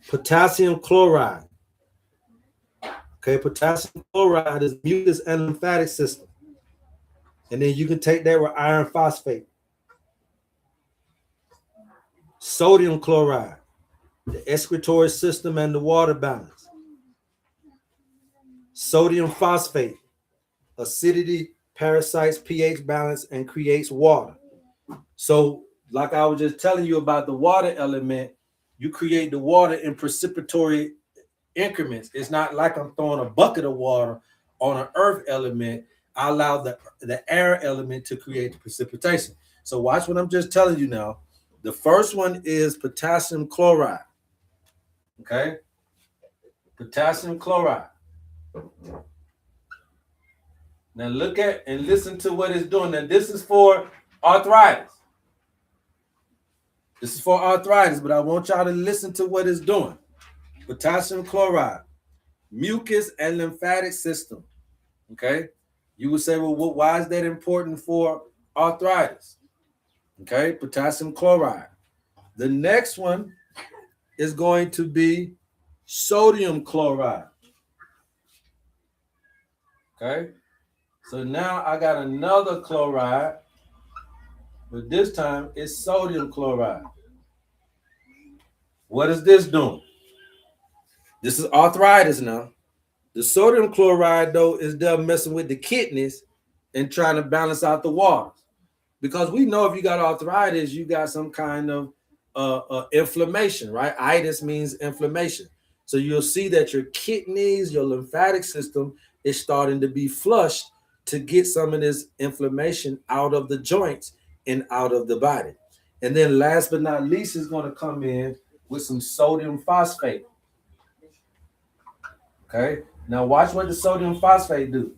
potassium chloride. Okay, potassium chloride is mucus and lymphatic system. And then you can take that with iron phosphate. Sodium chloride, the excretory system and the water balance. Sodium phosphate, acidity, parasites, pH balance, and creates water. So, like I was just telling you about the water element, you create the water in precipitory increments. It's not like I'm throwing a bucket of water on an earth element. I allow the air element to create the precipitation. So watch what I'm just telling you now. The first one is potassium chloride. Okay? Potassium chloride. Now look at and listen to what it's doing. Now this is for arthritis. This is for arthritis, but I want y'all to listen to what it's doing. Potassium chloride, mucus and lymphatic system. Okay? You would say, well, why is that important for arthritis? Okay, potassium chloride. The next one is going to be sodium chloride. Okay, so now I got another chloride, but this time it's sodium chloride. What is this doing? This is arthritis now. The sodium chloride, though, is there messing with the kidneys and trying to balance out the waters. Because we know if you got arthritis, you got some kind of inflammation, right? Itis means inflammation. So you'll see that your kidneys, your lymphatic system is starting to be flushed to get some of this inflammation out of the joints and out of the body. And then last but not least is going to come in with some sodium phosphate. Okay, now watch what the sodium phosphate do.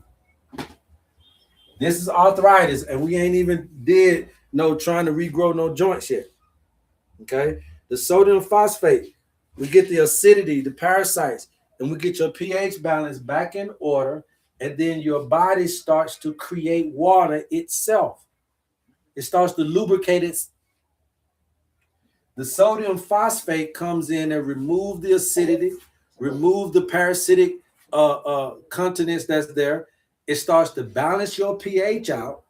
This is arthritis, and we ain't even did no trying to regrow no joints yet. Okay, the sodium phosphate, we get the acidity, the parasites, and we get your pH balance back in order, and then your body starts to create water itself. It starts to lubricate it. The sodium phosphate comes in and remove the acidity, remove the parasitic contents that's there. It starts to balance your pH out.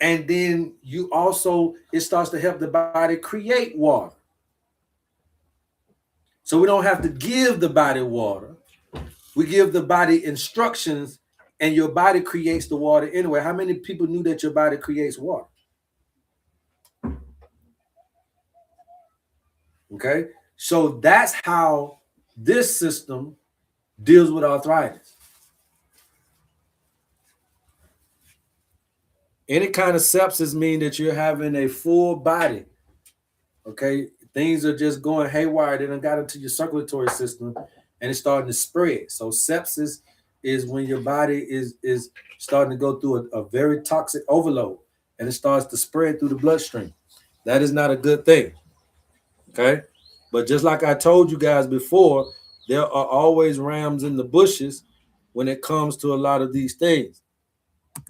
And then it starts to help the body create water. So we don't have to give the body water. We give the body instructions, and your body creates the water anyway. How many people knew that your body creates water? Okay, so that's how this system deals with arthritis. Any kind of sepsis means that you're having a full body. Okay, things are just going haywire. They done got into your circulatory system and it's starting to spread. So sepsis is when your body is starting to go through a very toxic overload and it starts to spread through the bloodstream. That is not a good thing. Okay, but just like I told you guys before, there are always rams in the bushes when it comes to a lot of these things.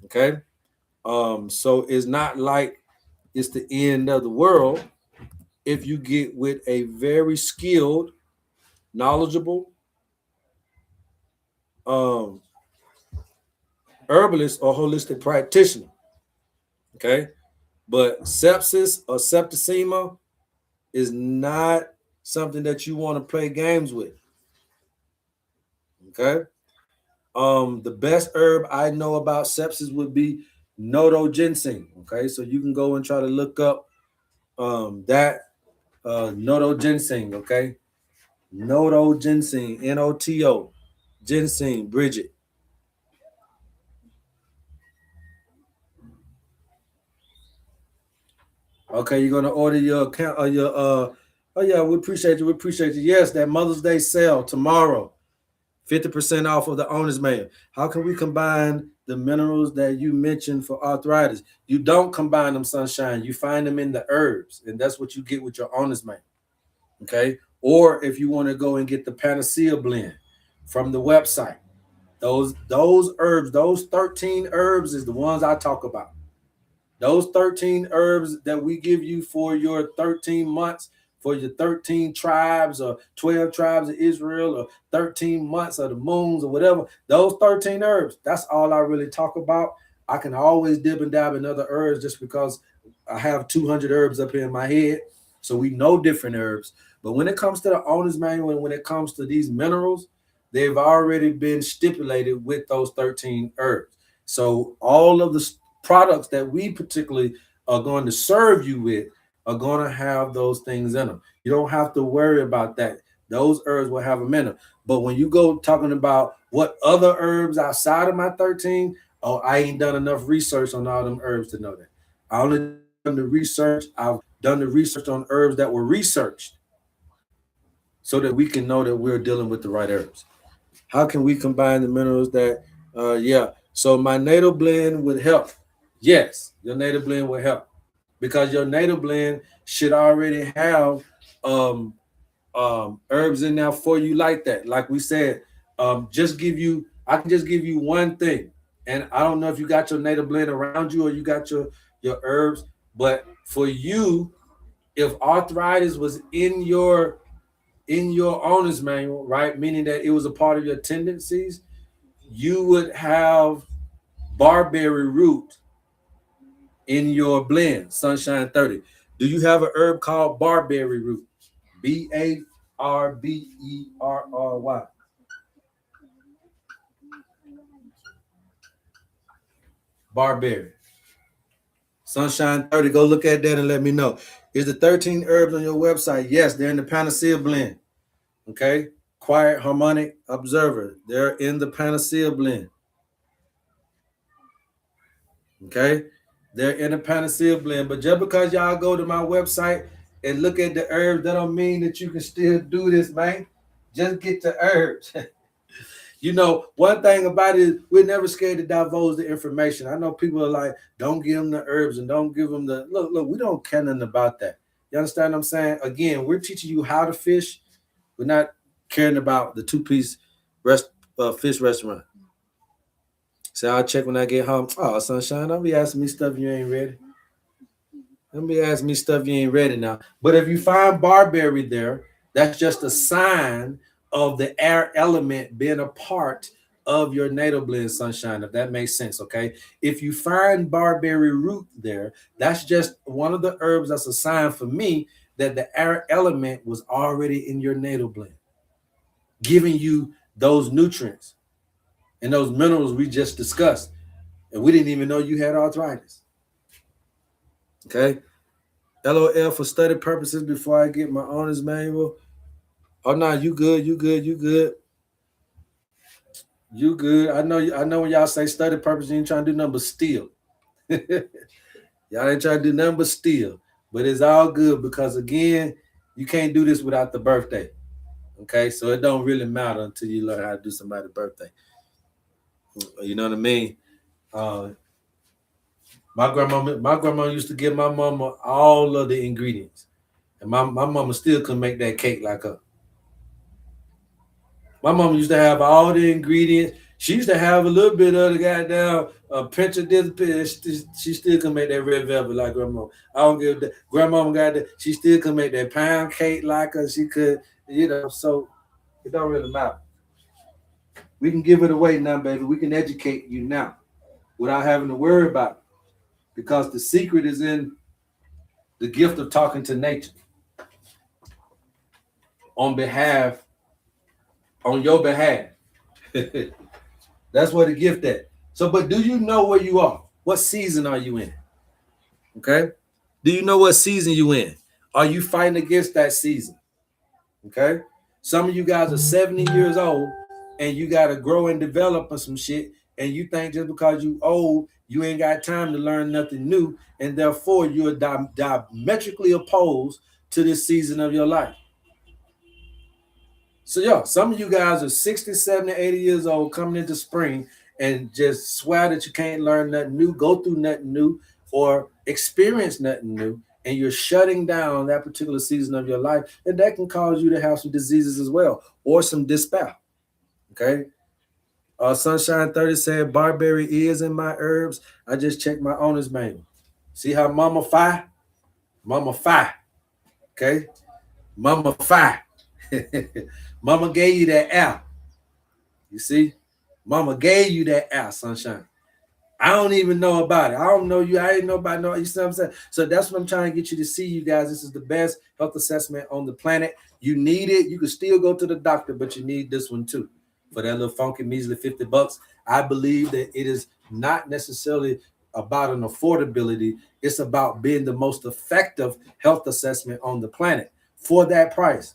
Okay, so it's not like it's the end of the world if you get with a very skilled, knowledgeable herbalist or holistic practitioner. Okay, but sepsis or septicemia is not something that you want to play games with. Okay, the best herb I know about sepsis would be nodo ginseng. Okay, so you can go and try to look up that nodo ginseng. Okay, nodo ginseng, NOTO ginseng, Bridget. Okay, you're gonna order your account or your oh yeah, we appreciate you. We appreciate you. Yes, that Mother's Day sale tomorrow. 50% off of the owner's manual. How can we combine the minerals that you mentioned for arthritis? You don't combine them, sunshine. You find them in the herbs, and that's what you get with your owner's manual. Okay. Or if you want to go and get the panacea blend from the website, those herbs, those 13 herbs is the ones I talk about. Those 13 herbs that we give you for your 13 months, for your 13 tribes or 12 tribes of Israel or 13 months of the moons or whatever, those 13 herbs, that's all I really talk about. I can always dib and dab in other herbs just because I have 200 herbs up here in my head. So we know different herbs. But when it comes to the owner's manual and when it comes to these minerals, they've already been stipulated with those 13 herbs. So all of the products that we particularly are going to serve you with are going to have those things in them. You don't have to worry about that. Those herbs will have them in them. But when you go talking about what other herbs outside of my 13, oh, I ain't done enough research on all them herbs to know that. I only done the research. I've done the research on herbs that were researched so that we can know that we're dealing with the right herbs. How can we combine the minerals that, yeah. So my natal blend would help. Yes, your natal blend will help because your natal blend should already have herbs in there for you like that. Like we said, I can just give you one thing. And I don't know if you got your natal blend around you or you got your herbs, but for you, if arthritis was in your owner's manual, right? Meaning that it was a part of your tendencies, you would have barberry root in your blend, Sunshine 30. Do you have an herb called barberry root? Barberry. Barberry. Sunshine 30. Go look at that and let me know. Is the 13 herbs on your website? Yes, they're in the panacea blend. Okay. Quiet harmonic observer. They're in the panacea blend. Okay. They're in the panacea blend. But just because y'all go to my website and look at the herbs, that don't mean that you can still do this, man. Just get the herbs. You know, one thing about it is we're never scared to divulge the information. I know people are like, don't give them the herbs and don't give them the look, we don't care nothing about that. You understand what I'm saying? Again, we're teaching you how to fish. We're not caring about the two-piece fish restaurant. So I'll check when I get home. Oh, sunshine, don't be asking me stuff you ain't ready. Don't be asking me stuff you ain't ready now. But if you find barberry there, that's just a sign of the air element being a part of your natal blend, sunshine, if that makes sense. Okay. If you find barberry root there, that's just one of the herbs that's a sign for me that the air element was already in your natal blend, giving you those nutrients and those minerals we just discussed. And we didn't even know you had arthritis. Okay. LOL for study purposes before I get my owner's manual. Oh no, you good, you good, you good. You good. I know when y'all say study purposes, you ain't trying to do nothing but steal. Y'all ain't trying to do nothing but steal. But it's all good because again, you can't do this without the birthday. Okay, so it don't really matter until you learn how to do somebody's birthday. You know what I mean? My grandma used to give my mama all of the ingredients. And my mama still couldn't make that cake like her. My mama used to have all the ingredients. She used to have a little bit of the goddamn pinch of this. She still can make that red velvet like grandma. I don't give that. Grandmama got that. She still can make that pound cake like her. She could, so it don't really matter. We can give it away now, baby. We can educate you now without having to worry about it. Because the secret is in the gift of talking to nature on your behalf. That's what the gift at. So, but do you know where you are? What season are you in? Okay. Do you know what season you in? Are you fighting against that season? Okay. Some of you guys are 70 years old and you got to grow and develop on some shit. And you think just because you old, you ain't got time to learn nothing new, and therefore you're diametrically opposed to this season of your life. So, yeah, some of you guys are 60, 70, 80 years old coming into spring and just swear that you can't learn nothing new, go through nothing new, or experience nothing new, and you're shutting down that particular season of your life, and that can cause you to have some diseases as well, or some despair. Okay? Sunshine 30 said, barberry is in my herbs. I just checked my owner's manual. See how Mama Fi? Mama Fi. Okay? Mama Fi. Mama gave you that app. You see? Mama gave you that app, Sunshine. I don't even know about it. I don't know you. I ain't know about no. You see what I'm saying? So that's what I'm trying to get you to see, you guys. This is the best health assessment on the planet. You need it. You can still go to the doctor, but you need this one too. For that little funky measly $50. I believe that it is not necessarily about an affordability. It's about being the most effective health assessment on the planet for that price.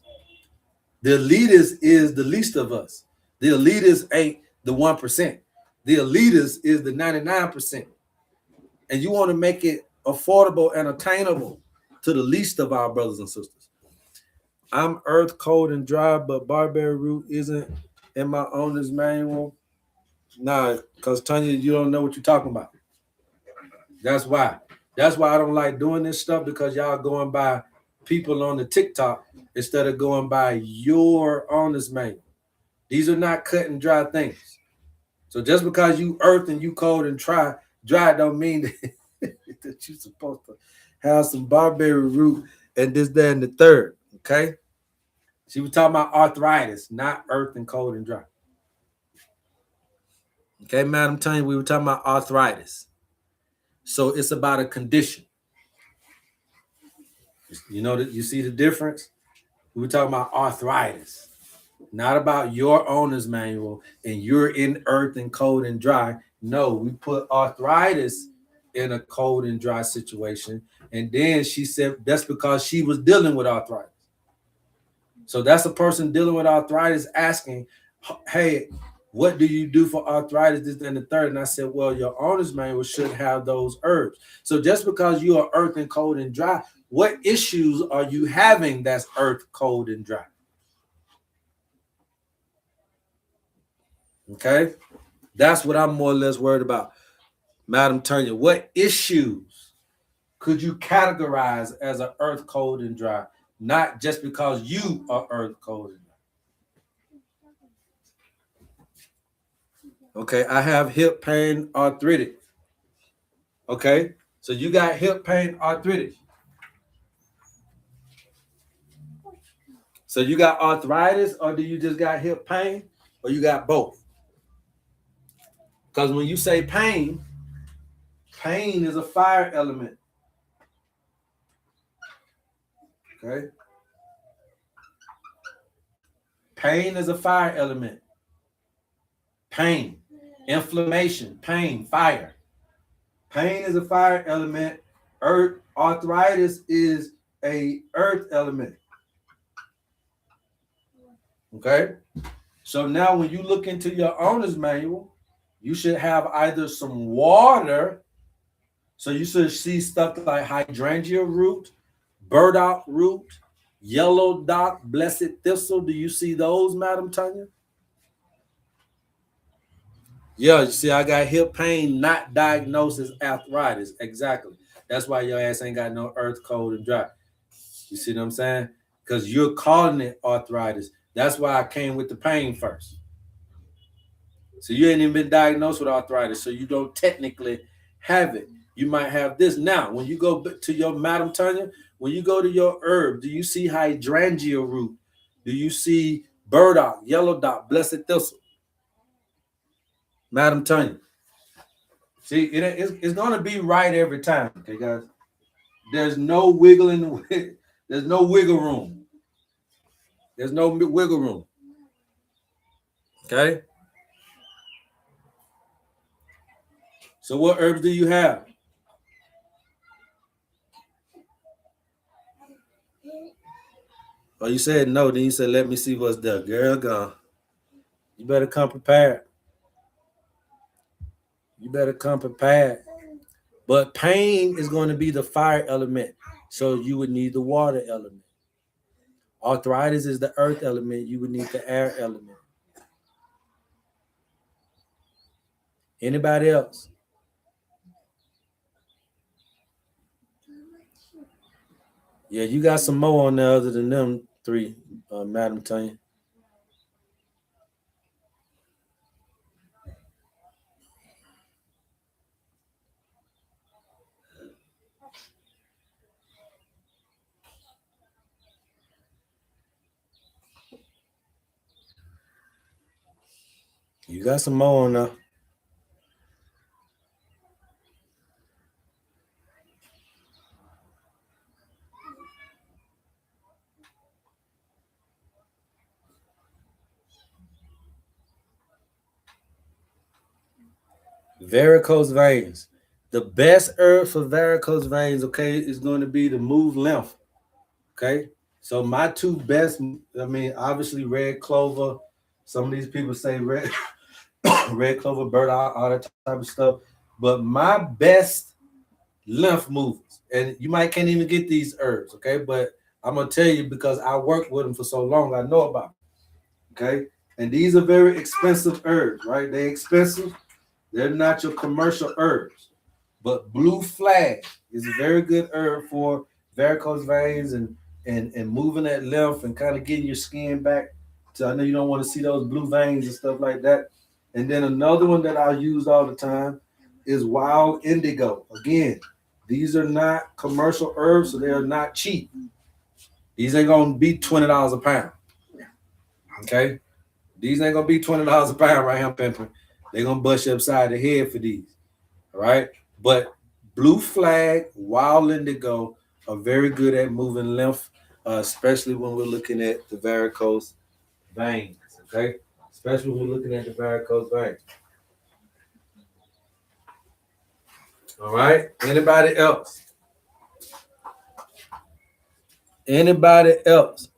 The elitist is the least of us. The elitist ain't the 1%. The elitist is the 99%. And you want to make it affordable and attainable to the least of our brothers and sisters. I'm earth, cold, and dry, but barberry root isn't in my owner's manual. Nah, because Tanya, you don't know what you're talking about. That's why. That's why I don't like doing this stuff, because y'all going by people on the TikTok instead of going by your owner's manual. These are not cut and dry things. So just because you earth and you cold and dry don't mean that you're supposed to have some barberry root and this, that, and the third. Okay. She was talking about arthritis, not earth and cold and dry. Okay, Madam Tanya, we were talking about arthritis. So it's about a condition. You know that you see the difference? We were talking about arthritis, not about your owner's manual and you're in earth and cold and dry. No, we put arthritis in a cold and dry situation. And then she said that's because she was dealing with arthritis. So that's a person dealing with arthritis asking, hey, what do you do for arthritis, this and the third? And I said, well, your owner's manual should have those herbs. So just because you are earth and cold and dry, what issues are you having that's earth, cold, and dry? Okay, that's what I'm more or less worried about. Madam Tanya, what issues could you categorize as an earth, cold, and dry? Not just because you are earth, cold, and dry. Okay, I have hip pain, arthritic. Okay, so you got hip pain, arthritic. So you got arthritis, or do you just got hip pain, or you got both? Because when you say pain, pain is a fire element. Okay. Pain is a fire element. Pain, inflammation, pain, fire. Pain is a fire element. Earth, arthritis is a earth element. Okay. So now when you look into your owner's manual, you should have either some water. So you should see stuff like hydrangea root, burdock root, yellow dock, blessed thistle. Do you see those, Madam Tanya? Yeah, you see, I got hip pain, not diagnosed as arthritis. Exactly. That's why your ass ain't got no earth, cold, and dry. You see what I'm saying? Because you're calling it arthritis. That's why I came with the pain first. So you ain't even been diagnosed with arthritis, so you don't technically have it. You might have this. Now, when you go to your Madam Tanya, when you go to your herb, do you see hydrangea root? Do you see burdock, yellow dock, blessed thistle? Madam Tanya. See, it's going to be right every time, okay, guys? There's no wiggling. There's no wiggle room. There's no wiggle room. Okay? So what herbs do you have? Oh, you said no. Then you said, let me see what's there. Girl, gone. You better come prepared. You better come prepared. But pain is going to be the fire element. So you would need the water element. Arthritis is the earth element. You would need the air element. Anybody else? Yeah, you got some more on there other than them three, Madam Tanya. You got some more on there. Varicose veins. The best herb for varicose veins, okay, is going to be to move lymph. Okay. So my two best, I mean, obviously red clover. Some of these people say red red clover, burdock, all that type of stuff. But my best lymph movers, and you might can't even get these herbs, okay? But I'm gonna tell you because I worked with them for so long, I know about them, okay? And these are very expensive herbs, right? They're expensive. They're not your commercial herbs. But blue flag is a very good herb for varicose veins and moving that lymph and kind of getting your skin back. So I know you don't want to see those blue veins and stuff like that. And then another one that I use all the time is wild indigo. Again, these are not commercial herbs, so they are not cheap. These ain't gonna be $20 a pound. Okay, these ain't gonna be $20 a pound right here, pimping. They're gonna bust you upside the head for these. All right. But blue flag, wild indigo are very good at moving lymph, especially when we're looking at the varicose veins. Okay. Especially when we're looking at the varicose veins. All right. Anybody else? Anybody else?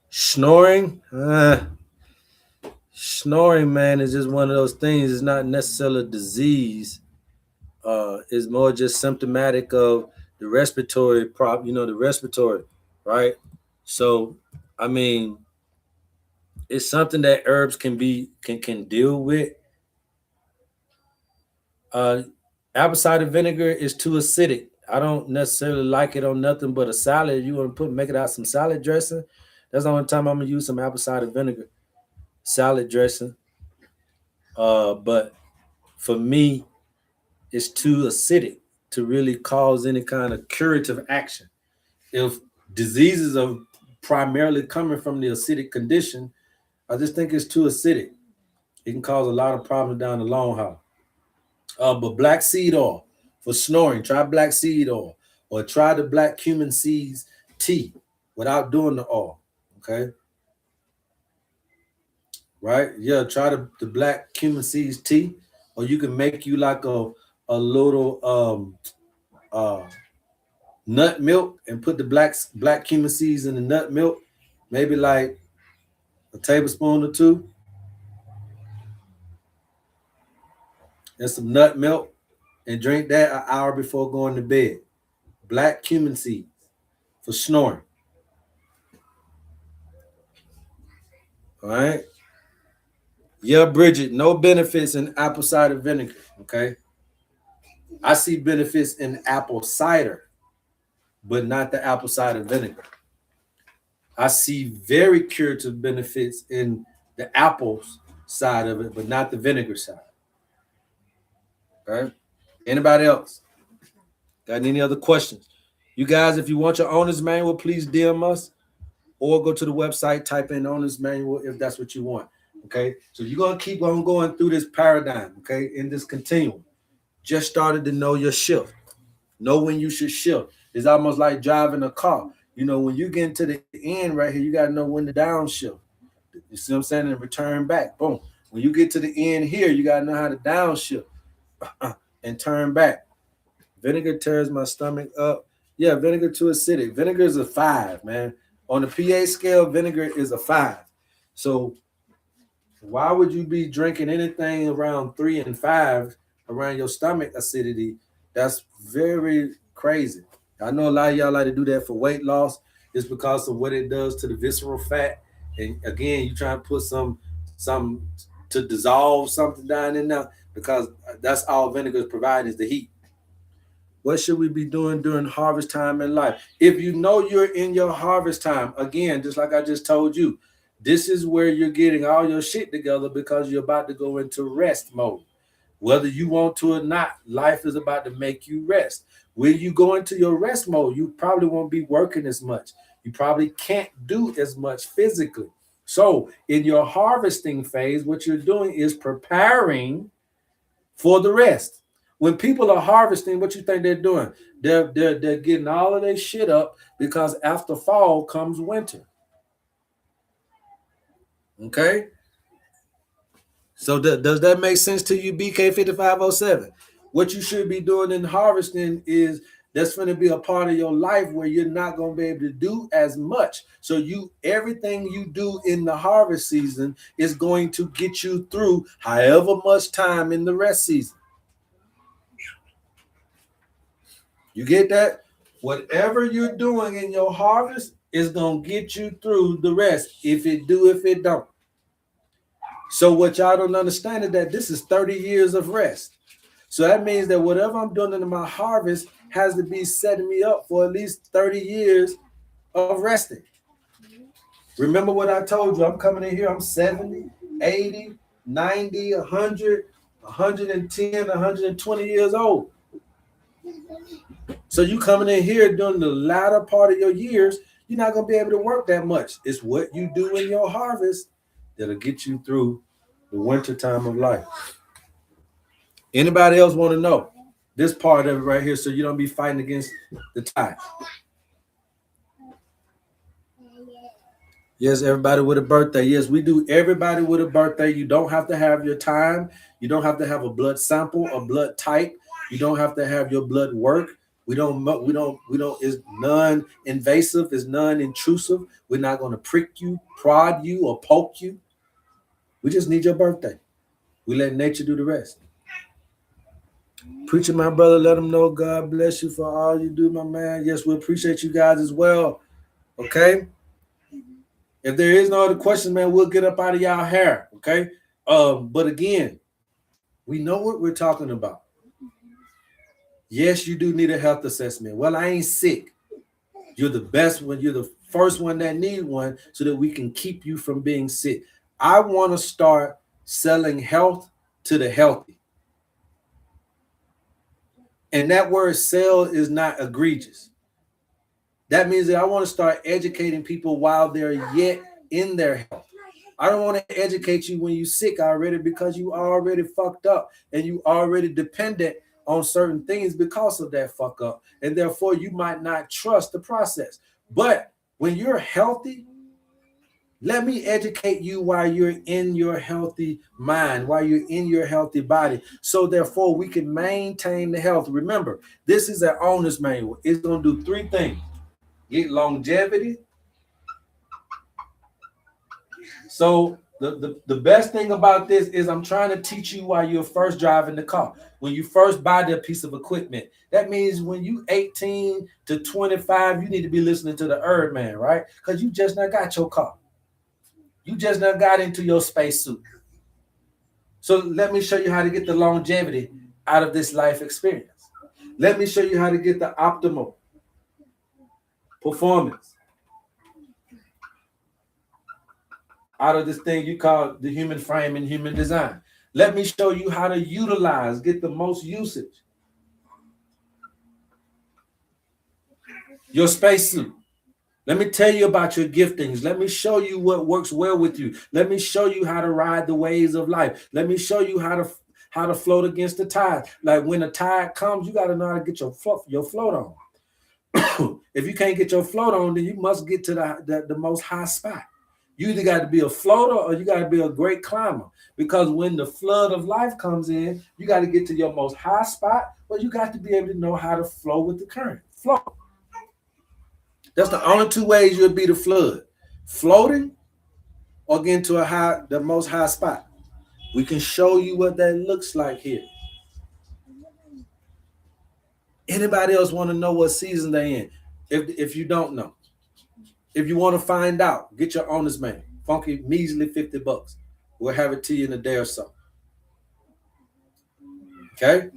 Snoring? Snoring, man, is just one of those things. It's not necessarily a disease. It's more just symptomatic of the respiratory the respiratory, right? So, I mean, it's something that herbs can deal with. Uh, Apple cider vinegar is too acidic. I don't necessarily like it on nothing but a salad. You want to make it out some salad dressing. That's the only time I'm gonna use some apple cider vinegar salad dressing. But for me, it's too acidic to really cause any kind of curative action. If diseases are primarily coming from the acidic condition, I just think it's too acidic. It can cause a lot of problems down the long haul. But black seed oil for snoring, try black seed oil or try the black cumin seeds tea without doing the oil. Okay. Right? Yeah, try the black cumin seeds tea, or you can make you like a little uh nut milk and put the black cumin seeds in the nut milk, maybe like a tablespoon or two, and some nut milk, and drink that an hour before going to bed. Black cumin seeds for snoring. All right. Yeah, Bridget, no benefits in apple cider vinegar. Okay. I see benefits in apple cider, but not the apple cider vinegar. I see very curative benefits in the apples side of it, but not the vinegar side. Okay. Anybody else? Got any other questions? You guys, if you want your owner's manual, please DM us or go to the website, type in owner's manual if that's what you want. Okay. So you're going to keep on going through this paradigm, okay, in this continuum. Just started to know your shift. Know when you should shift. It's almost like driving a car. You know, when you get into the end right here, you got to know when to downshift. You see what I'm saying? And return back. Boom. When you get to the end here, you got to know how to downshift and turn back. Vinegar tears my stomach up. Yeah, vinegar too acidic. Vinegar is a 5, man. On the pH scale, vinegar is a 5. So why would you be drinking anything around 3 and 5 around your stomach acidity? That's very crazy. I know a lot of y'all like to do that for weight loss. It's because of what it does to the visceral fat. And again, you try to put some to dissolve something down in there because that's all vinegar is providing is the heat. What should we be doing during harvest time in life? If you know you're in your harvest time, again, just like I just told you, this is where you're getting all your shit together because you're about to go into rest mode. Whether you want to or not, life is about to make you rest. When you go into your rest mode, you probably won't be working as much. You probably can't do as much physically. So, in your harvesting phase, what you're doing is preparing for the rest. When people are harvesting, what you think they're doing? They're getting all of their shit up because after fall comes winter. Okay? So does that make sense to you, BK5507? What you should be doing in harvesting is that's going to be a part of your life where you're not going to be able to do as much. So everything you do in the harvest season is going to get you through however much time in the rest season. You get that? Whatever you're doing in your harvest is going to get you through the rest. If it do, if it don't. So what y'all don't understand is that this is 30 years of rest. So that means that whatever I'm doing in my harvest has to be setting me up for at least 30 years of resting. Remember what I told you. I'm coming in here. I'm 70, 80, 90, 100, 110, 120 years old. So you coming in here during the latter part of your years, you're not going to be able to work that much. It's what you do in your harvest that'll get you through the winter time of life. Anybody else want to know this part of it right here so you don't be fighting against the tide? Yes, everybody with a birthday. Yes, we do everybody with a birthday. You don't have to have your time. You don't have to have a blood sample, a blood type. You don't have to have your blood work. We don't, it's non-invasive, it's non-intrusive. We're not going to prick you, prod you, or poke you. We just need your birthday. We let nature do the rest. Preacher, my brother, let them know God bless you for all you do, my man. Yes, we appreciate you guys as well. Okay? If there is no other questions, man, we'll get up out of y'all hair. Okay? But again, we know what we're talking about. Yes, you do need a health assessment. Well, I ain't sick. You're the best one. You're the first one that need one so that we can keep you from being sick. I want to start selling health to the healthy. And that word sell is not egregious. That means that I want to start educating people while they're yet in their health. I don't want to educate you when you're sick already because you already fucked up and you already dependent on certain things because of that fuck up. And therefore, you might not trust the process. But when you're healthy, let me educate you while you're in your healthy mind, while you're in your healthy body. So therefore, we can maintain the health. Remember, this is an owner's manual. It's going to do 3 things. Get longevity. So the best thing about this is I'm trying to teach you while you're first driving the car. When you first buy that piece of equipment, that means when you 18 to 25, you need to be listening to the HerbMan, right? Because you just not got your car. You just not got into your spacesuit. So let me show you how to get the longevity out of this life experience. Let me show you how to get the optimal performance out of this thing you call the human frame and human design. Let me show you how to utilize, get the most usage. Your spacesuit. Let me tell you about your giftings. Let me show you what works well with you. Let me show you how to ride the waves of life. Let me show you how to float against the tide. Like when the tide comes, you got to know how to get your float on. If you can't get your float on, then you must get to the most high spot. You either got to be a floater or you got to be a great climber. Because when the flood of life comes in, you got to get to your most high spot, but you got to be able to know how to flow with the current. Flow. That's the only two ways you'll beat a flood: floating or getting to the most high spot. We can show you what that looks like here. Anybody else want to know what season they in? If you don't know, if you want to find out, get your owner's manual. Funky, measly $50. We'll have it to you in a day or so. Okay?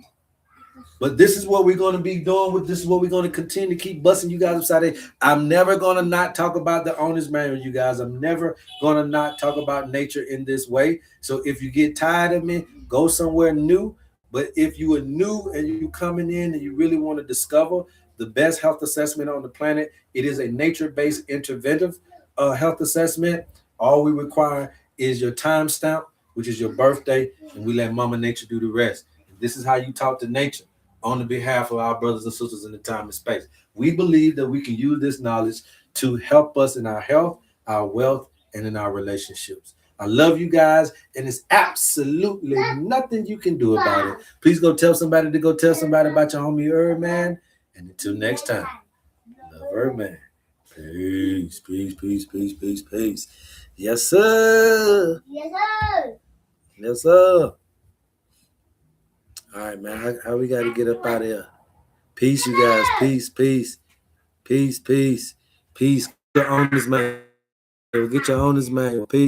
But this is what we're going to be doing. This is what we're going to continue to keep busting you guys upside down. I'm never going to not talk about the owner's manual, you guys. I'm never going to not talk about nature in this way. So if you get tired of me, go somewhere new. But if you are new and you coming in and you really want to discover the best health assessment on the planet, it is a nature-based interventive health assessment. All we require is your timestamp, which is your birthday, and we let Mama Nature do the rest. And this is how you talk to nature on the behalf of our brothers and sisters in the time and space. We believe that we can use this knowledge to help us in our health, our wealth, and in our relationships. I love you guys, and it's absolutely nothing you can do about it. Please go tell somebody to go tell somebody about your homie HerbMan. And until next time, love HerbMan. Peace, peace, peace, peace, peace, peace. Yes, sir. Yes, sir. Yes, sir. All right, man. How we got to get up out of here? Peace, you guys. Peace, peace. Peace, peace. Peace. Get your owner's manual. Get your owner's manual. Peace.